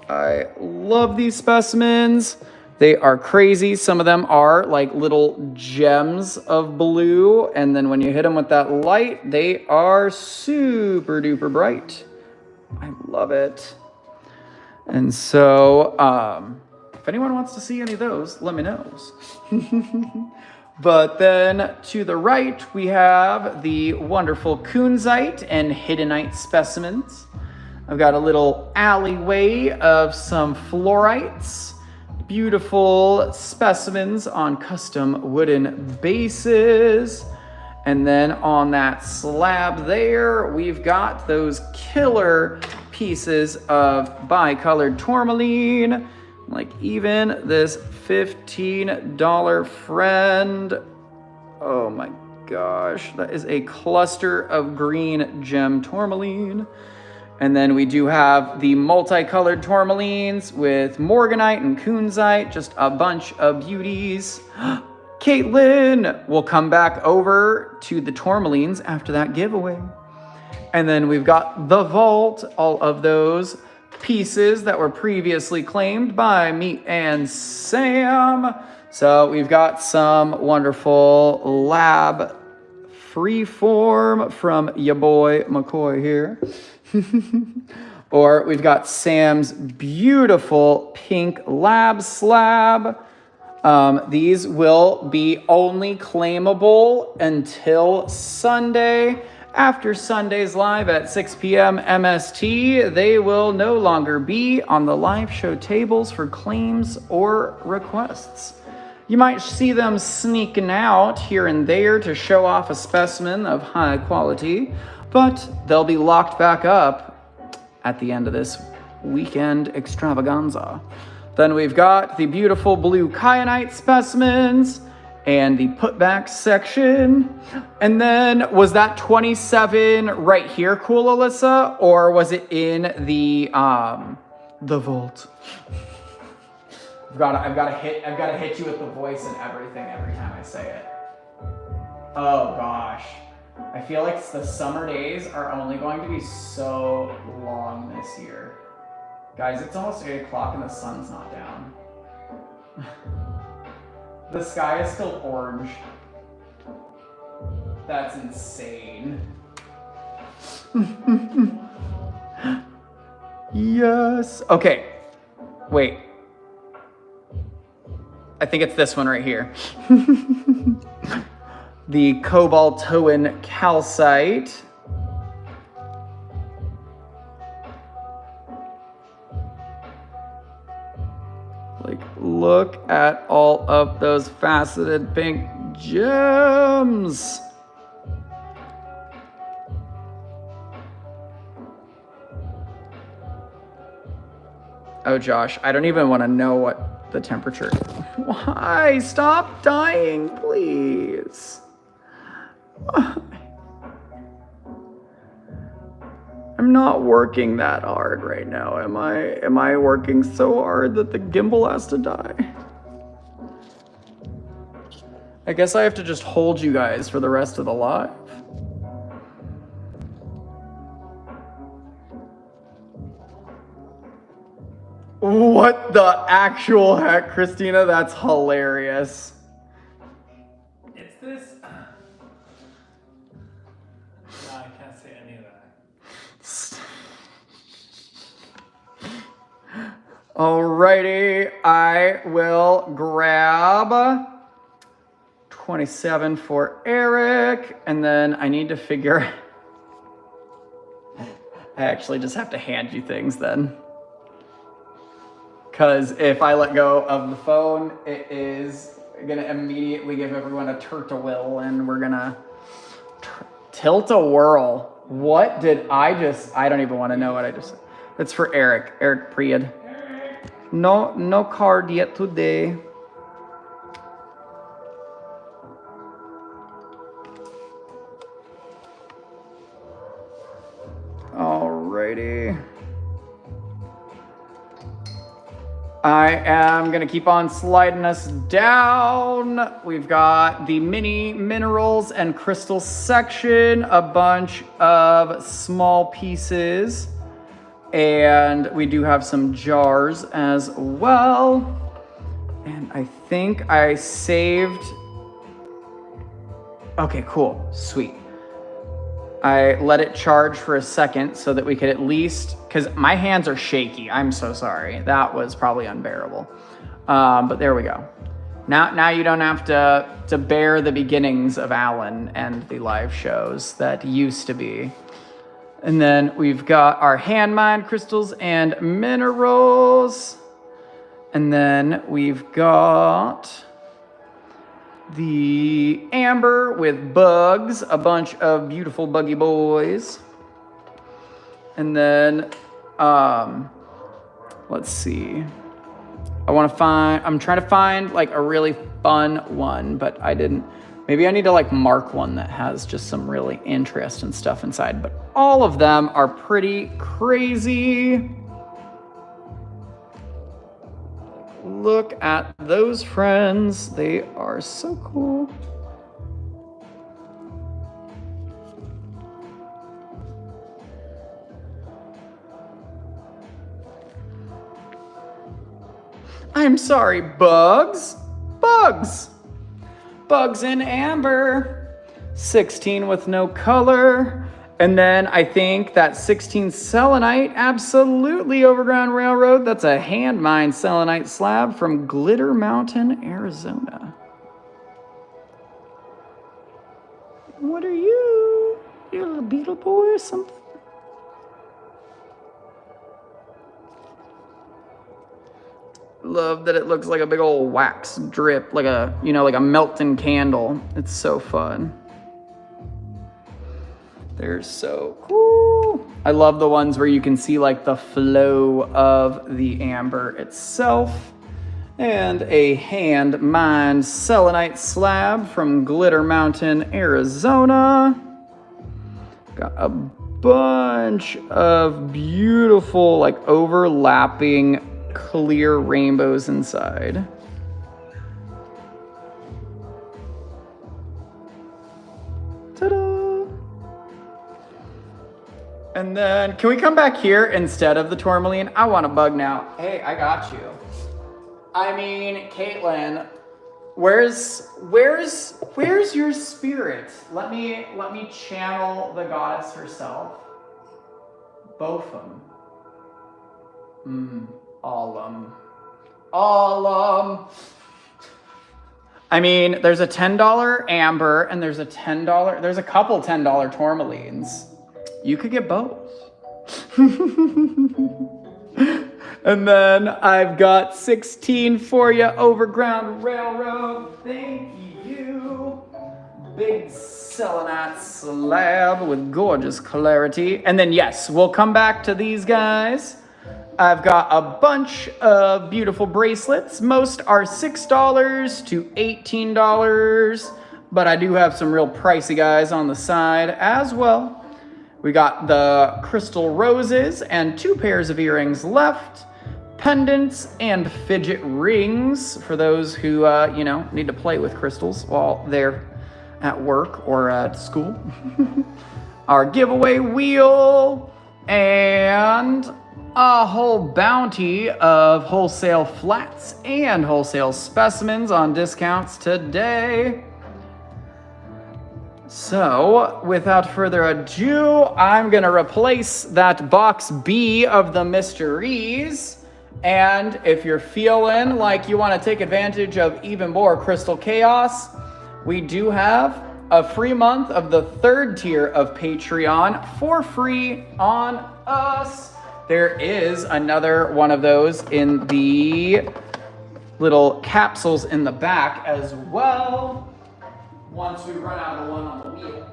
I love these specimens. They are crazy. Some of them are like little gems of blue. And then when you hit them with that light, they are super duper bright. I love it. And so, if anyone wants to see any of those, let me know. But then to the right, we have the wonderful kunzite and hiddenite specimens. I've got a little alleyway of some fluorites, beautiful specimens on custom wooden bases. And then on that slab there, we've got those killer pieces of bicolored tourmaline, like even this $15 friend. Oh my gosh, that is a cluster of green gem tourmaline. And then we do have the multicolored tourmalines with morganite and kunzite, just a bunch of beauties. Caitlin will come back over to the tourmalines after that giveaway. And then we've got the vault, all of those pieces that were previously claimed by me and Sam. So we've got some wonderful lab freeform from ya boy McCoy here. Or we've got Sam's beautiful pink lab slab. These will be only claimable until Sunday. After Sunday's live at 6 p.m. MST, they will no longer be on the live show tables for claims or requests. You might see them sneaking out here and there to show off a specimen of high quality, but they'll be locked back up at the end of this weekend extravaganza. Then we've got the beautiful blue kyanite specimens and the putback section. And then was that 27 right here cool, Alyssa? Or was it in the vault? I've got to hit you with the voice and everything every time I say it. Oh gosh. I feel like the summer days are only going to be so long this year. Guys, it's almost 8 o'clock and the sun's not down. The sky is still orange. That's insane. Yes. Okay. Wait. I think it's this one right here. The cobaltoan calcite. Like, look at all of those faceted pink gems. Oh, Josh, I don't even want to know what the temperature. Why? Stop dying, please. Why? I'm not working that hard right now, am I? Am I working so hard that the gimbal has to die? I guess I have to just hold you guys for the rest of the live. What the actual heck, Christina? That's hilarious. It's this. No, I can't say any of that. Alrighty, I will grab 27 for Eric, and then I need to figure. I actually just have to hand you things then. Because if I let go of the phone, it is going to immediately give everyone a tilt-a-whirl, and we're going to tilt-a-whirl. What did I just... I don't even want to know what I just said. It's for Eric. Eric Priad. No card yet today. Alrighty. I am going to keep on sliding us down. We've got the mini minerals and crystals section, a bunch of small pieces, and we do have some jars as well. And I think I saved... Okay, cool, sweet. I let it charge for a second so that we could at least, because my hands are shaky. I'm so sorry. That was probably unbearable. But there we go. Now you don't have to bear the beginnings of Alan and the live shows that used to be. And then we've got our hand mine crystals and minerals. And then we've got the amber with bugs, a bunch of beautiful buggy boys. And then, let's see. I'm trying to find like a really fun one, but I didn't. Maybe I need to like mark one that has just some really interesting stuff inside, but all of them are pretty crazy. Look at those friends. They are so cool. I'm sorry, bugs. Bugs. Bugs in amber. 16 with no color. And then I think that 16 selenite, absolutely Overground Railroad. That's a hand mined selenite slab from Glitter Mountain, Arizona. What are you? You little beetle boy or something? Love that it looks like a big old wax drip, like a, like a melting candle. It's so fun. They're so cool. I love the ones where you can see like the flow of the amber itself. And a hand mined selenite slab from Glitter Mountain, Arizona. Got a bunch of beautiful, like overlapping clear rainbows inside. Ta-da! And then, can we come back here instead of the tourmaline? I want a bug now. Hey, I got you. I mean, Caitlin, where's your spirit? Let me channel the goddess herself. Both of them. All I mean, there's a $10 amber and there's a couple $10 tourmalines. You could get both. And then I've got 16 for you, Overground Railroad. Thank you. Big selenite slab with gorgeous clarity. And then yes, we'll come back to these guys. I've got a bunch of beautiful bracelets. Most are $6 to $18, but I do have some real pricey guys on the side as well. We got the crystal roses and 2 pairs of earrings left, pendants and fidget rings for those who, need to play with crystals while they're at work or at school. Our giveaway wheel and a whole bounty of wholesale flats and wholesale specimens on discounts today. So, without further ado, I'm gonna replace that box B of the mysteries. And if you're feeling like you wanna take advantage of even more crystal chaos, we do have a free month of the 3rd tier of Patreon for free on us. There is another one of those in the little capsules in the back as well, once we run out of the one on the wheel.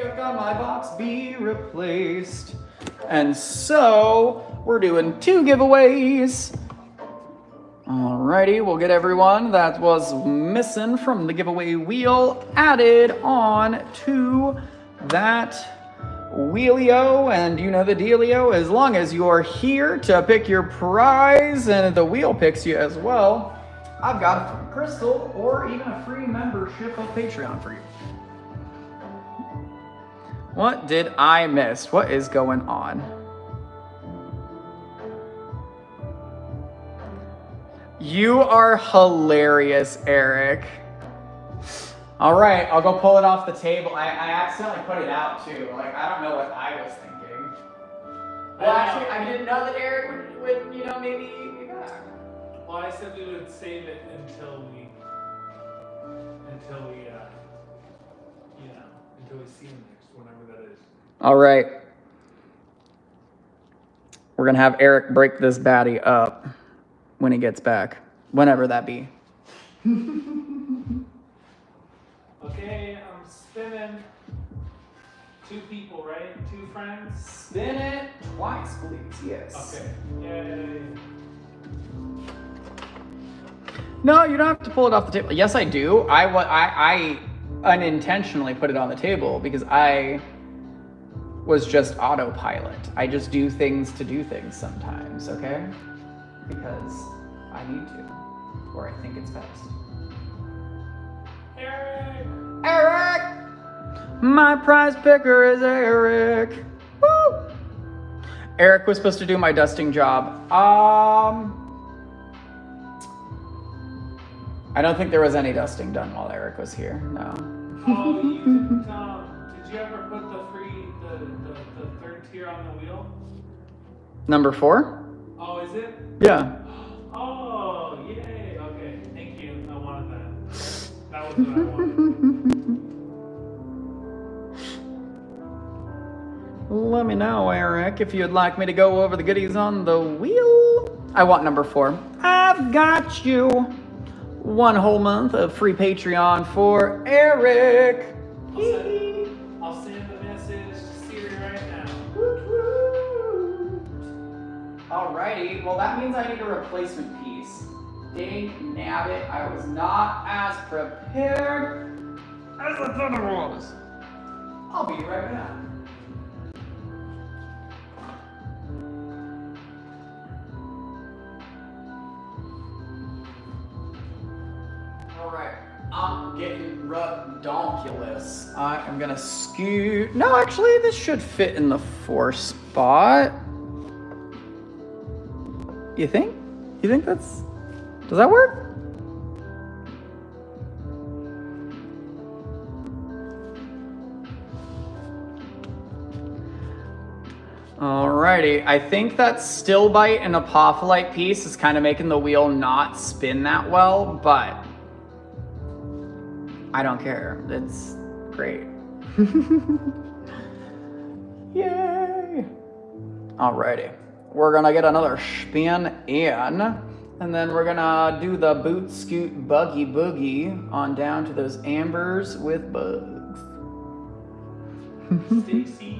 I've got my box B replaced. And so we're doing 2 giveaways. Alrighty, we'll get everyone that was missing from the giveaway wheel added on to that wheelio, and you know the dealio. As long as you're here to pick your prize and the wheel picks you as well, I've got a free crystal or even a free membership of Patreon for you. What did I miss? What is going on? You are hilarious, Eric. All right, I'll go pull it off the table. I accidentally put it out too. Like, I don't know what I was thinking. Well, actually, I didn't know that Eric would you know, maybe be back. Well, I said we would save it until we see him next, whenever that is. All right. We're gonna have Eric break this baddie up when he gets back, whenever that be. Okay, I'm spinning. 2 people, right? 2 friends? Spin it twice, please. Yes. Okay. Yay. No, you don't have to pull it off the table. Yes, I do. I unintentionally put it on the table because I was just autopilot. I just do things to do things sometimes, okay? Because I need to, or I think it's best. Eric! Eric! My prize picker is Eric. Woo! Eric was supposed to do my dusting job. I don't think there was any dusting done while Eric was here, no. Oh, you didn't, did you ever put the third tier on the wheel? Number 4? Oh, is it? Yeah. Oh, yay. Okay, thank you. I wanted that. That was what I wanted. Let me know, Eric, if you'd like me to go over the goodies on the wheel. I want number 4. I've got you. 1 whole month of free Patreon for Eric. I'll send the message to Siri right now. Alrighty, well that means I need a replacement piece. Dang nabbit, I was not as prepared as I thought I was. I'll be right back. Alright, I'm getting redonkulous. I am gonna scoot. No, actually, this should fit in the 4 spot. You think? You think that's... Does that work? Alrighty, I think that stilbite and apophyllite piece is kind of making the wheel not spin that well, but I don't care. It's great. Yay! Alrighty. We're gonna get another spin in, and then we're gonna do the boot scoot buggy boogie on down to those ambers with bugs. Stacy,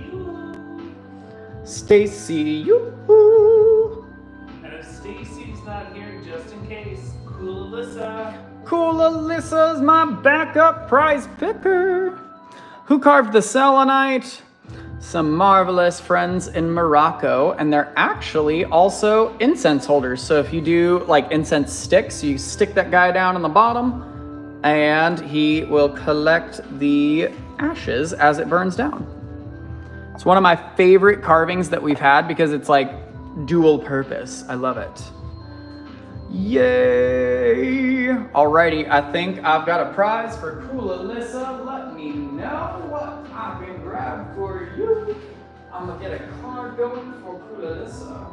Stacy, you. And if Stacy's not here, just in case, cool Alyssa. Cool Alyssa's my backup prize picker. Who carved the selenite? Some marvelous friends in Morocco, and they're actually also incense holders. So if you do like incense sticks, you stick that guy down on the bottom and he will collect the ashes as it burns down. It's one of my favorite carvings that we've had because it's like dual purpose. I love it. Yay! Alrighty, I think I've got a prize for cool Alyssa. Let me know what I can grab for you. I'm gonna get a card going for cool Alyssa.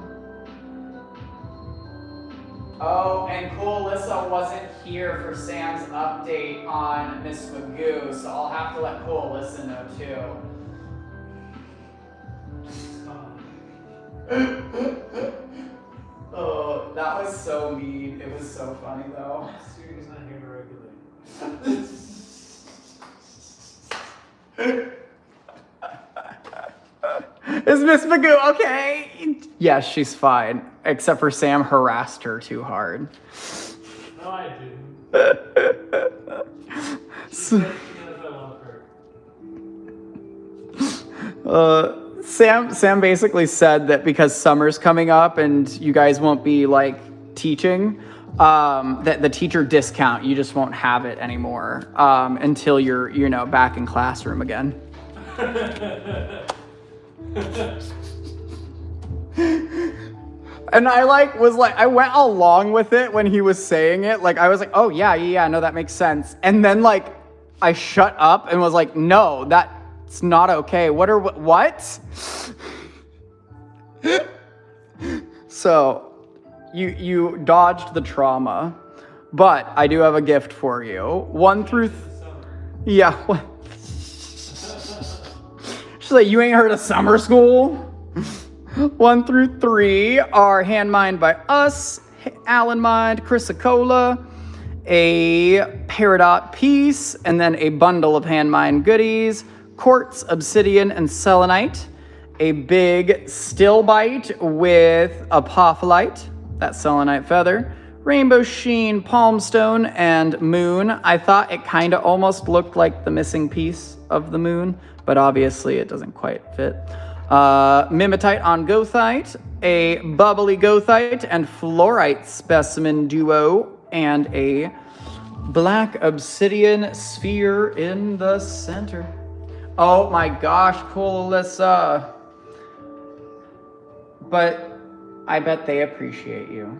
Oh, and cool Alyssa wasn't here for Sam's update on Miss Magoo, so I'll have to let cool Alyssa know too. Oh, that was so mean. It was so funny though. Siri's not here to regulate. Is Miss Magoo okay? Yes, she's fine. Except for Sam harassed her too hard. No, I didn't. She said because I love her. Sam basically said that because summer's coming up and you guys won't be like teaching, that the teacher discount, you just won't have it anymore until you're, you know, back in classroom again. And I I went along with it when he was saying it. Like, I was like, oh yeah, no, that makes sense. And then like, I shut up and was like, no, that's not okay. What? So, you dodged the trauma, but I do have a gift for you. 1 through, yeah. She's like, you ain't heard of summer school? 1 through 3 are hand mined by us, Alan mined, Chrysicola, a peridot piece, and then a bundle of hand mined goodies, quartz, obsidian, and selenite, a big still bite with apophyllite, that selenite feather, rainbow sheen, palmstone, and moon. I thought it kind of almost looked like the missing piece of the moon, but obviously it doesn't quite fit. Mimetite on gothite, a bubbly gothite and fluorite specimen duo, and a black obsidian sphere in the center. Oh my gosh, cool, Alyssa. But I bet they appreciate you.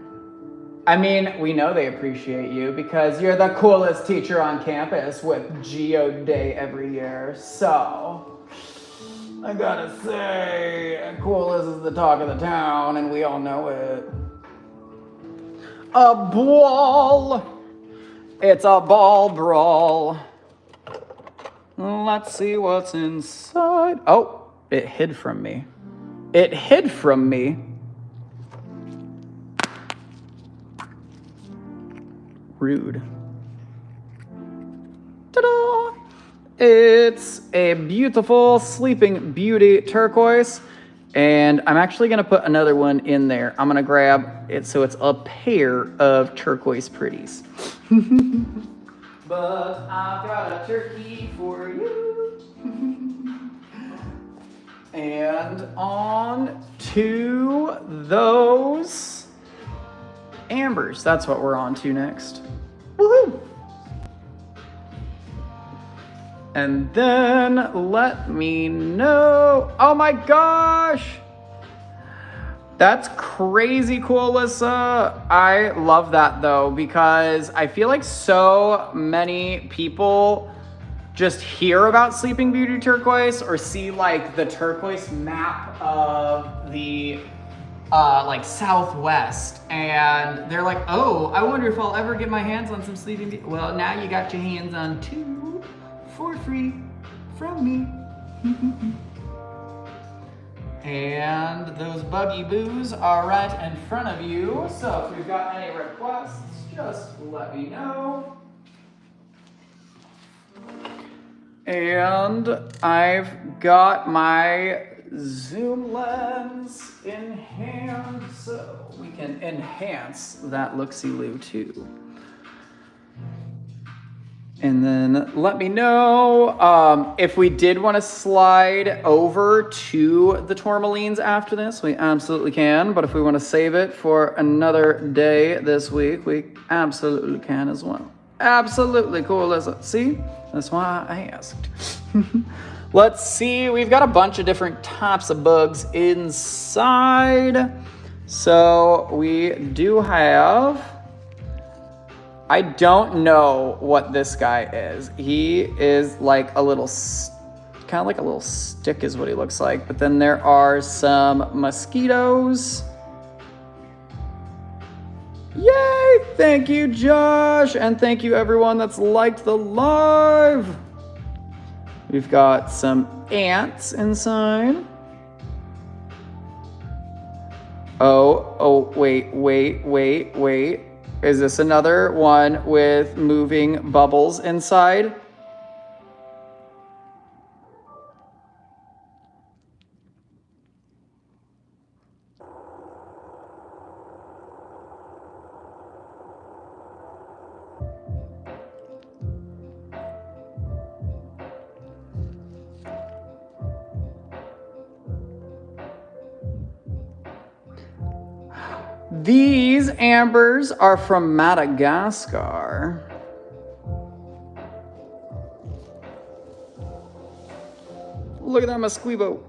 I mean, we know they appreciate you because you're the coolest teacher on campus with Geo Day every year. So, I gotta say, Coolest is the talk of the town and we all know it. A ball! It's a ball brawl. Let's see what's inside. Oh, it hid from me. It hid from me. Rude. Ta-da! It's a beautiful Sleeping Beauty turquoise, and I'm actually gonna put another one in there. I'm gonna grab it so it's a pair of turquoise pretties. But I've got a turkey for you. And on to those ambers. That's what we're on to next. Woohoo! And then let me know. Oh my gosh! That's crazy cool, Alyssa. I love that though, because I feel like so many people just hear about Sleeping Beauty turquoise or see like the turquoise map of the like Southwest, and they're like, oh, I wonder if I'll ever get my hands on some Sleeping Beauty. Well, now you got your hands on 2 for free from me. And those buggy boos are right in front of you. So if you've got any requests, just let me know. And I've got my zoom lens in hand, so we can enhance that look-see-loo too. And then let me know if we did want to slide over to the tourmalines after this, we absolutely can. But if we want to save it for another day this week, we absolutely can as well. Absolutely cool, is it? See? That's why I asked. Let's see, we've got a bunch of different types of bugs inside. So we do have, I don't know what this guy is. He is like a little, kind of like a little stick is what he looks like. But then there are some mosquitoes. Yay! Thank you, Josh. And thank you everyone that's liked the live. We've got some ants inside. Oh, wait. Is this another one with moving bubbles inside? These ambers are from Madagascar. Look at that Mosquito.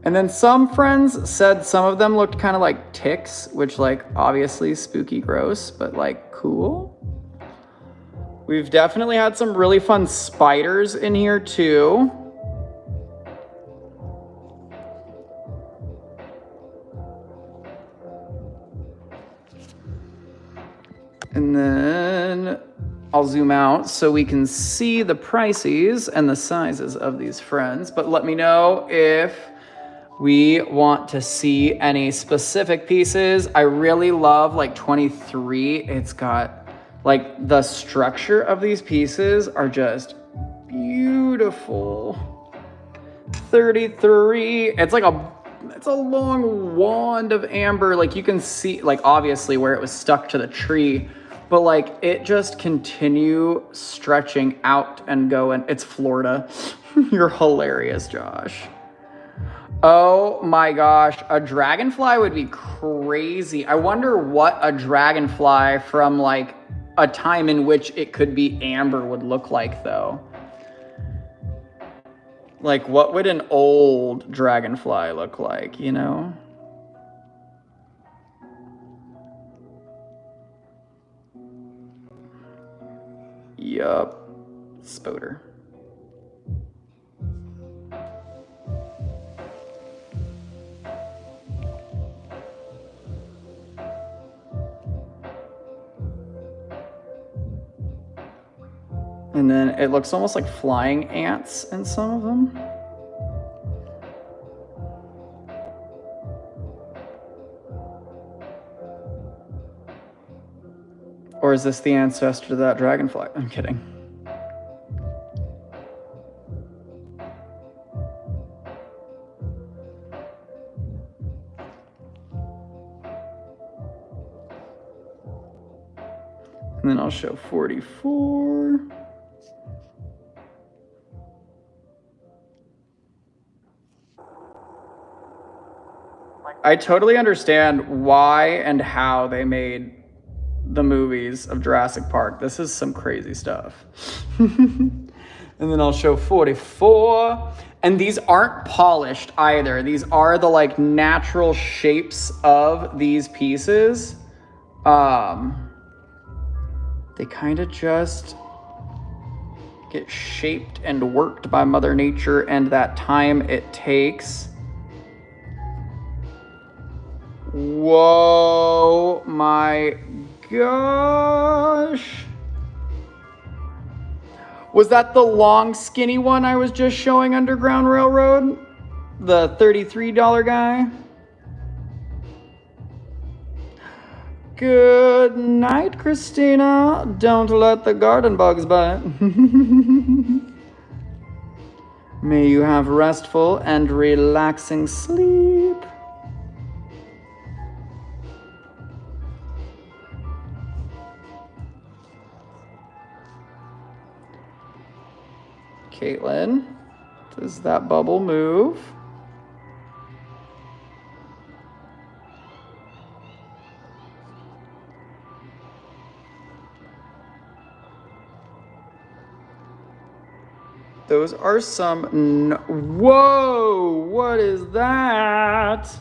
And then some friends said some of them looked kind of like ticks, which like obviously spooky gross, but like cool. We've definitely had some really fun spiders in here too. And then I'll zoom out so we can see the prices and the sizes of these friends, but let me know if we want to see any specific pieces. I really love like 23. It's got like the structure of these pieces are just beautiful. 33. It's a long wand of amber. Like you can see like obviously where it was stuck to the tree, but like it just continue stretching out and going. It's Florida. You're hilarious, Josh. Oh my gosh, a dragonfly would be crazy. I wonder what a dragonfly from like a time in which it could be amber would look like though. Like what would an old dragonfly look like, you know? Yup, Spoder. And then it looks almost like flying ants in some of them. Or is this the ancestor to that dragonfly? I'm kidding. And then I'll show 44. I totally understand why and how they made the movies of Jurassic Park. This is some crazy stuff. And then I'll show 44. And these aren't polished either. These are the like natural shapes of these pieces. They kind of just get shaped and worked by Mother Nature and that time it takes. Whoa, my gosh. Was that the long skinny one I was just showing Underground Railroad? The $33 guy? Good night, Christina. Don't let the garden bugs bite. May you have restful and relaxing sleep. Caitlin, does that bubble move? Those are some, whoa, what is that?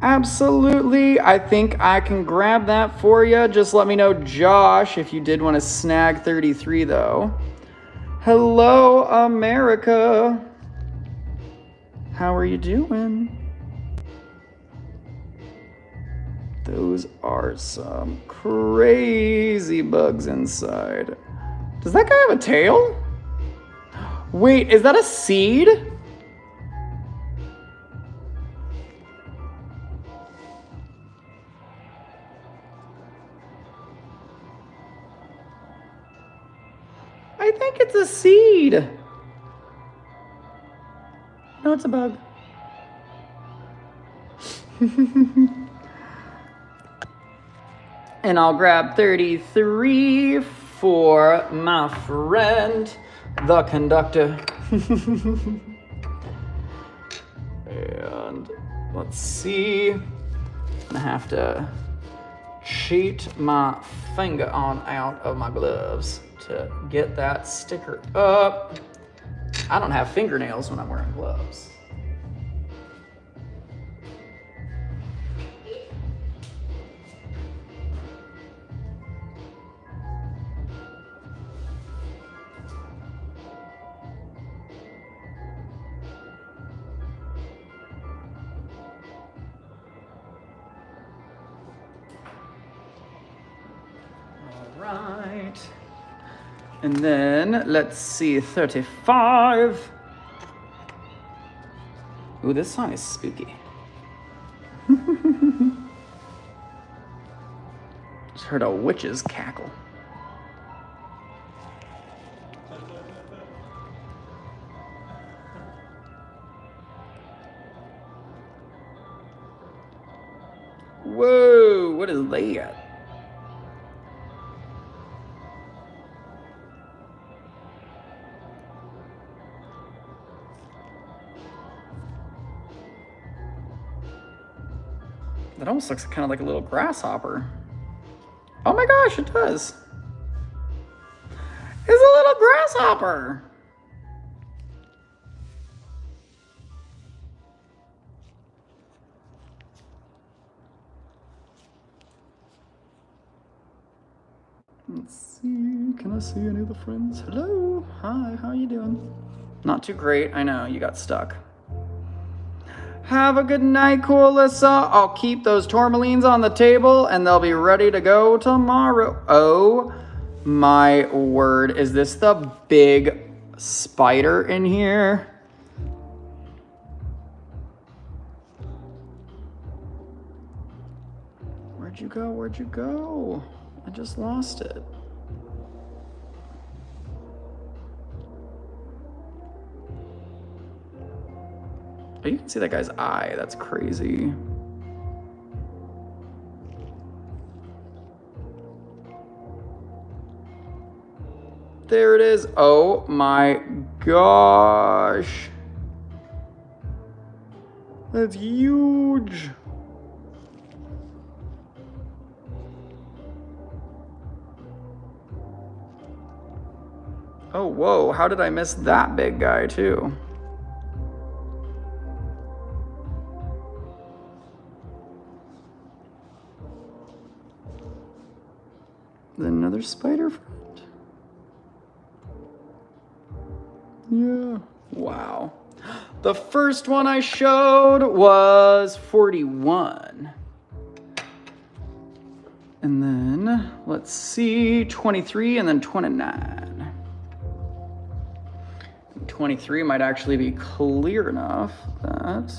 Absolutely, I think I can grab that for you. Just let me know, Josh, if you did want to snag 33 though. Hello, America. How are you doing? Those are some crazy bugs inside. Does that guy have a tail? Wait, is that a seed? I think it's a seed. No, it's a bug. And I'll grab 33 for my friend, the conductor. And let's see. I'm gonna have to cheat my finger on out of my gloves to get that sticker up. I don't have fingernails when I'm wearing gloves. Right. And then let's see, 35. Ooh, this song is spooky. Just heard a witch's cackle. Whoa, what is that? That almost looks kind of like a little grasshopper. Oh my gosh, it does. It's a little grasshopper. Let's see, can I see any of the friends? Hello, hi, how you doing? Not too great, I know, you got stuck. Have a good night, Coolissa. I'll keep those tourmalines on the table and they'll be ready to go tomorrow. Oh my word. Is this the big spider in here? Where'd you go? Where'd you go? I just lost it. Oh, you can see that guy's eye. That's crazy. There it is. Oh my gosh. That's huge. Oh, whoa. How did I miss that big guy too? Another spider friend? Yeah. Wow. The first one I showed was 41. And then, let's see, 23 and then 29. 23 might actually be clear enough that...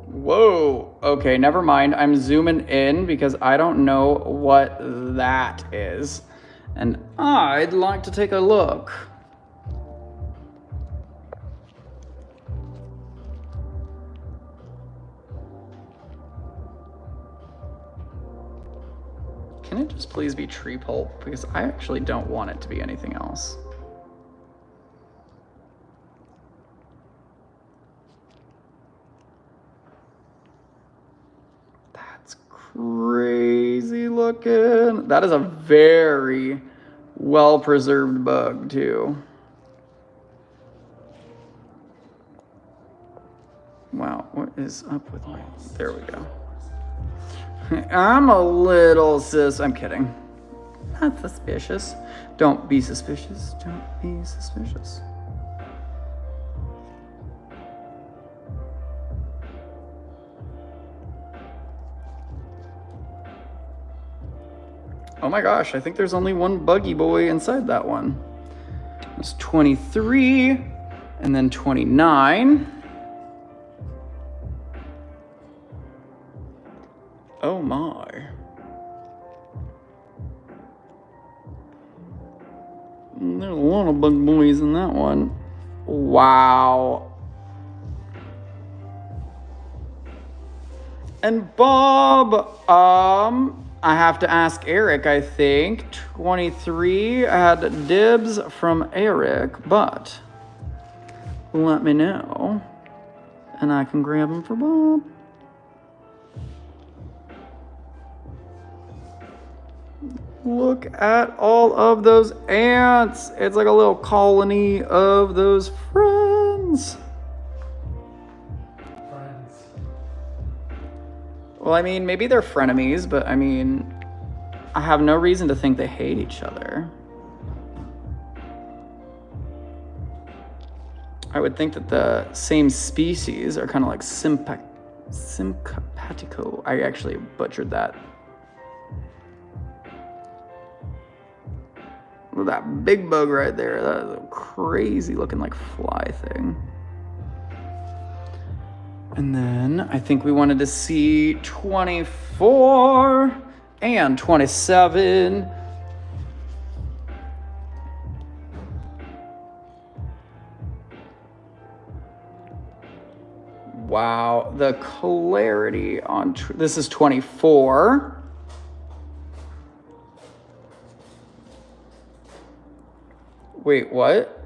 Whoa, okay, never mind. I'm zooming in because I don't know what that is. And I'd like to take a look. Can it just please be tree pulp? Because I actually don't want it to be anything else. Crazy looking. That is a very well preserved bug too. Wow, what is up with my... There we go. I'm a little I'm kidding. Not suspicious. Don't be suspicious. Don't be suspicious. Oh my gosh, I think there's only one buggy boy inside that one. It's 23 and then 29. Oh my. There's a lot of bug boys in that one. Wow. And Bob, I have to ask Eric, I think. 23, I had dibs from Eric, but let me know. And I can grab them for Bob. Look at all of those ants. It's like a little colony of those friends. Friends. Well, I mean, maybe they're frenemies, but I mean, I have no reason to think they hate each other. I would think that the same species are kind of like simpatico. I actually butchered that. Look at that big bug right there. That is a crazy looking like fly thing. And then I think we wanted to see 24 and 27. Wow, the clarity on this is 24. Wait, what?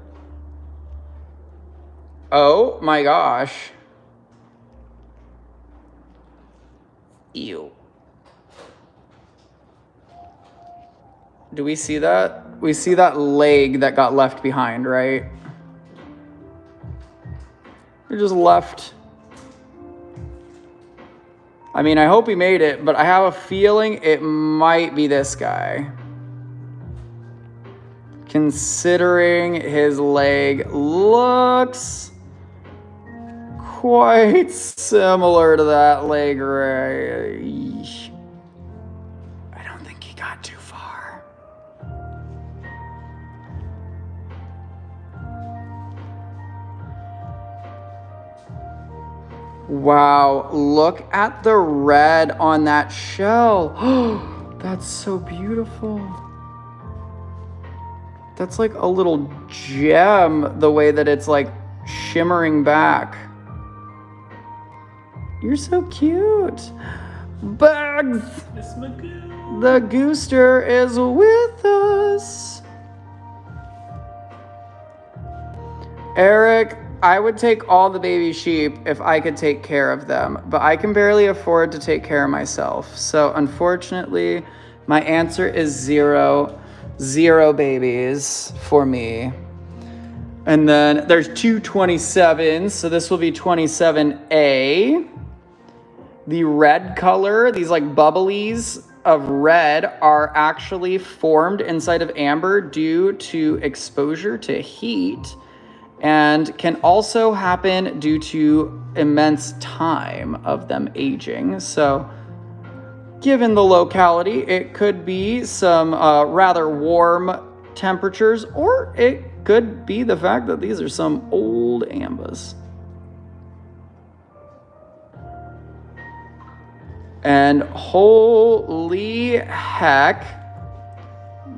Oh my gosh. Ew. Do we see that? We see that leg that got left behind, right? It just left. I mean, I hope he made it, but I have a feeling it might be this guy. Considering his leg looks quite similar to that leg right. I don't think he got too far. Wow, look at the red on that shell. That's so beautiful. That's like a little gem, the way that it's like shimmering back. You're so cute. Bugs! It's my goo. The Gooster is with us. Eric, I would take all the baby sheep if I could take care of them, but I can barely afford to take care of myself. So unfortunately, my answer is 0. 0 babies for me. And then there's 2 27s, so this will be 27A. The red color, these like bubblies of red are actually formed inside of amber due to exposure to heat, and can also happen due to immense time of them aging. So given the locality, it could be some rather warm temperatures, or it could be the fact that these are some old ambas. And holy heck,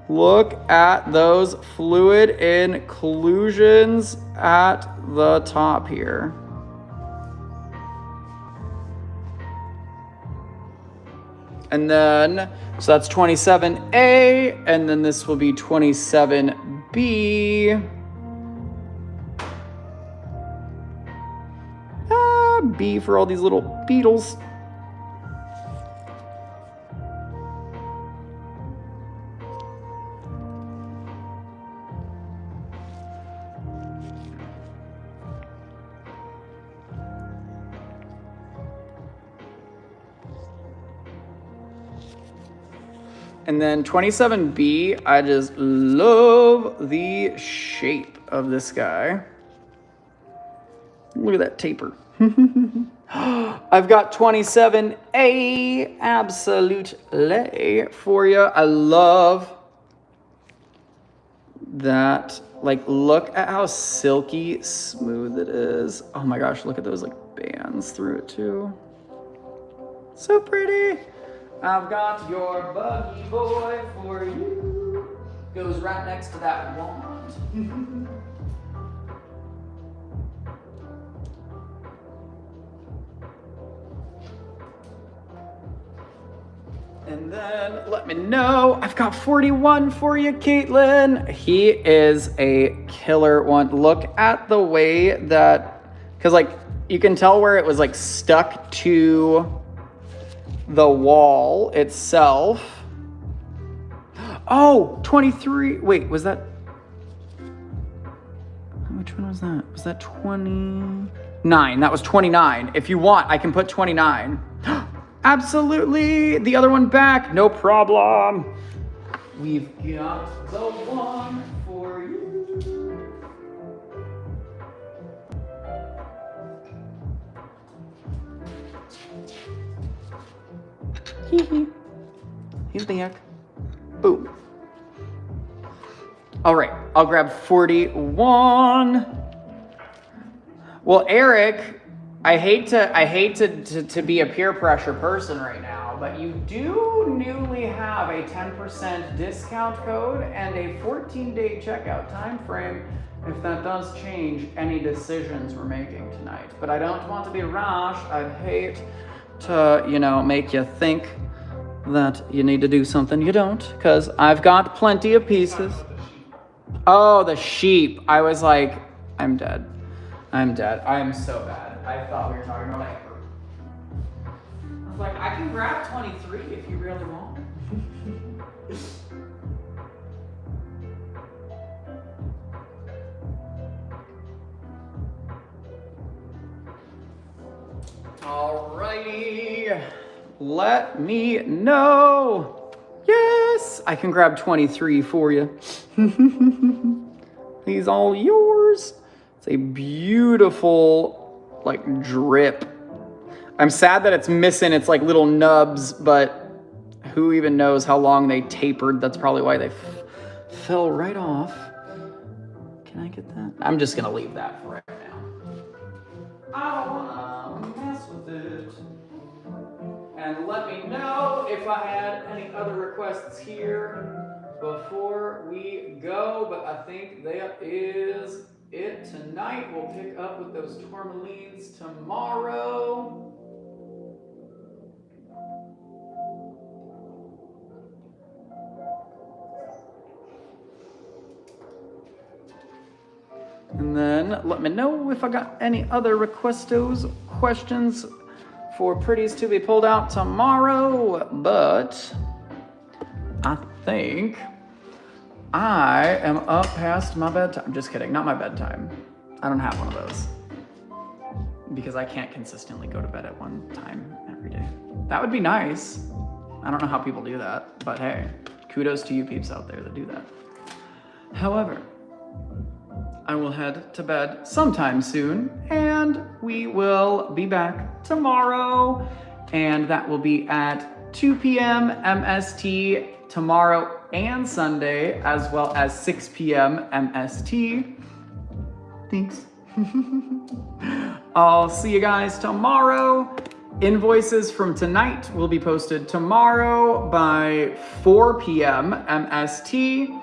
look at those fluid inclusions at the top here. And then, so that's 27A, and then this will be 27B. B for all these little beetles. And then 27B, I just love the shape of this guy. Look at that taper. I've got 27A absolutely for you. I love that. Like, look at how silky smooth it is. Oh my gosh, look at those like bands through it too. So pretty. I've got your buggy boy for you. Goes right next to that wand. And then let me know. I've got 41 for you, Caitlin. He is a killer one. Look at the way that, because like you can tell where it was like stuck to the wall itself. Oh, 23. Wait, was that? Which one was that? Was that 29? That was 29. If you want, I can put 29. Absolutely. The other one back. No problem. We've got the one for you. Hee hee. He's back. Boom. All right, I'll grab 41. Well, Eric, I hate to be a peer pressure person right now, but you do newly have a 10% discount code and a 14-day checkout time frame if that does change any decisions we're making tonight. But I don't want to be rash. I'd hate to, make you think that you need to do something you don't, because I've got plenty of pieces. Oh, the sheep. I was like, I'm dead. I'm dead. I'm so bad. I thought we were talking about Amber. I was like, I can grab 23 if you really want. Alrighty. Let me know. Yes, I can grab 23 for you. He's all yours. It's a beautiful, like, drip. I'm sad that it's missing its like little nubs, but who even knows how long they tapered. That's probably why they fell right off. Can I get that? I'm just gonna leave that for right now. I don't wanna mess with it. And let me know if I had any other requests here before we go, but I think that is it tonight. We'll pick up with those tourmalines tomorrow. And then let me know if I got any other questions for pretties to be pulled out tomorrow, but I think I am up past my bedtime. Just kidding, not my bedtime. I don't have one of those because I can't consistently go to bed at one time every day. That would be nice. I don't know how people do that, but hey, kudos to you peeps out there that do that. However, I will head to bed sometime soon, and we will be back tomorrow, and that will be at 2 p.m. MST tomorrow and Sunday, as well as 6 p.m. MST. Thanks. I'll see you guys tomorrow. Invoices from tonight will be posted tomorrow by 4 p.m. MST,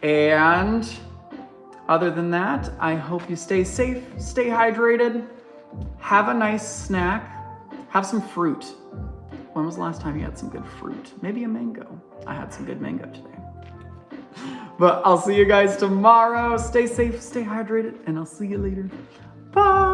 and other than that, I hope you stay safe, stay hydrated, have a nice snack, have some fruit. When was the last time you had some good fruit? Maybe a mango. I had some good mango today. But I'll see you guys tomorrow. Stay safe, stay hydrated, and I'll see you later. Bye.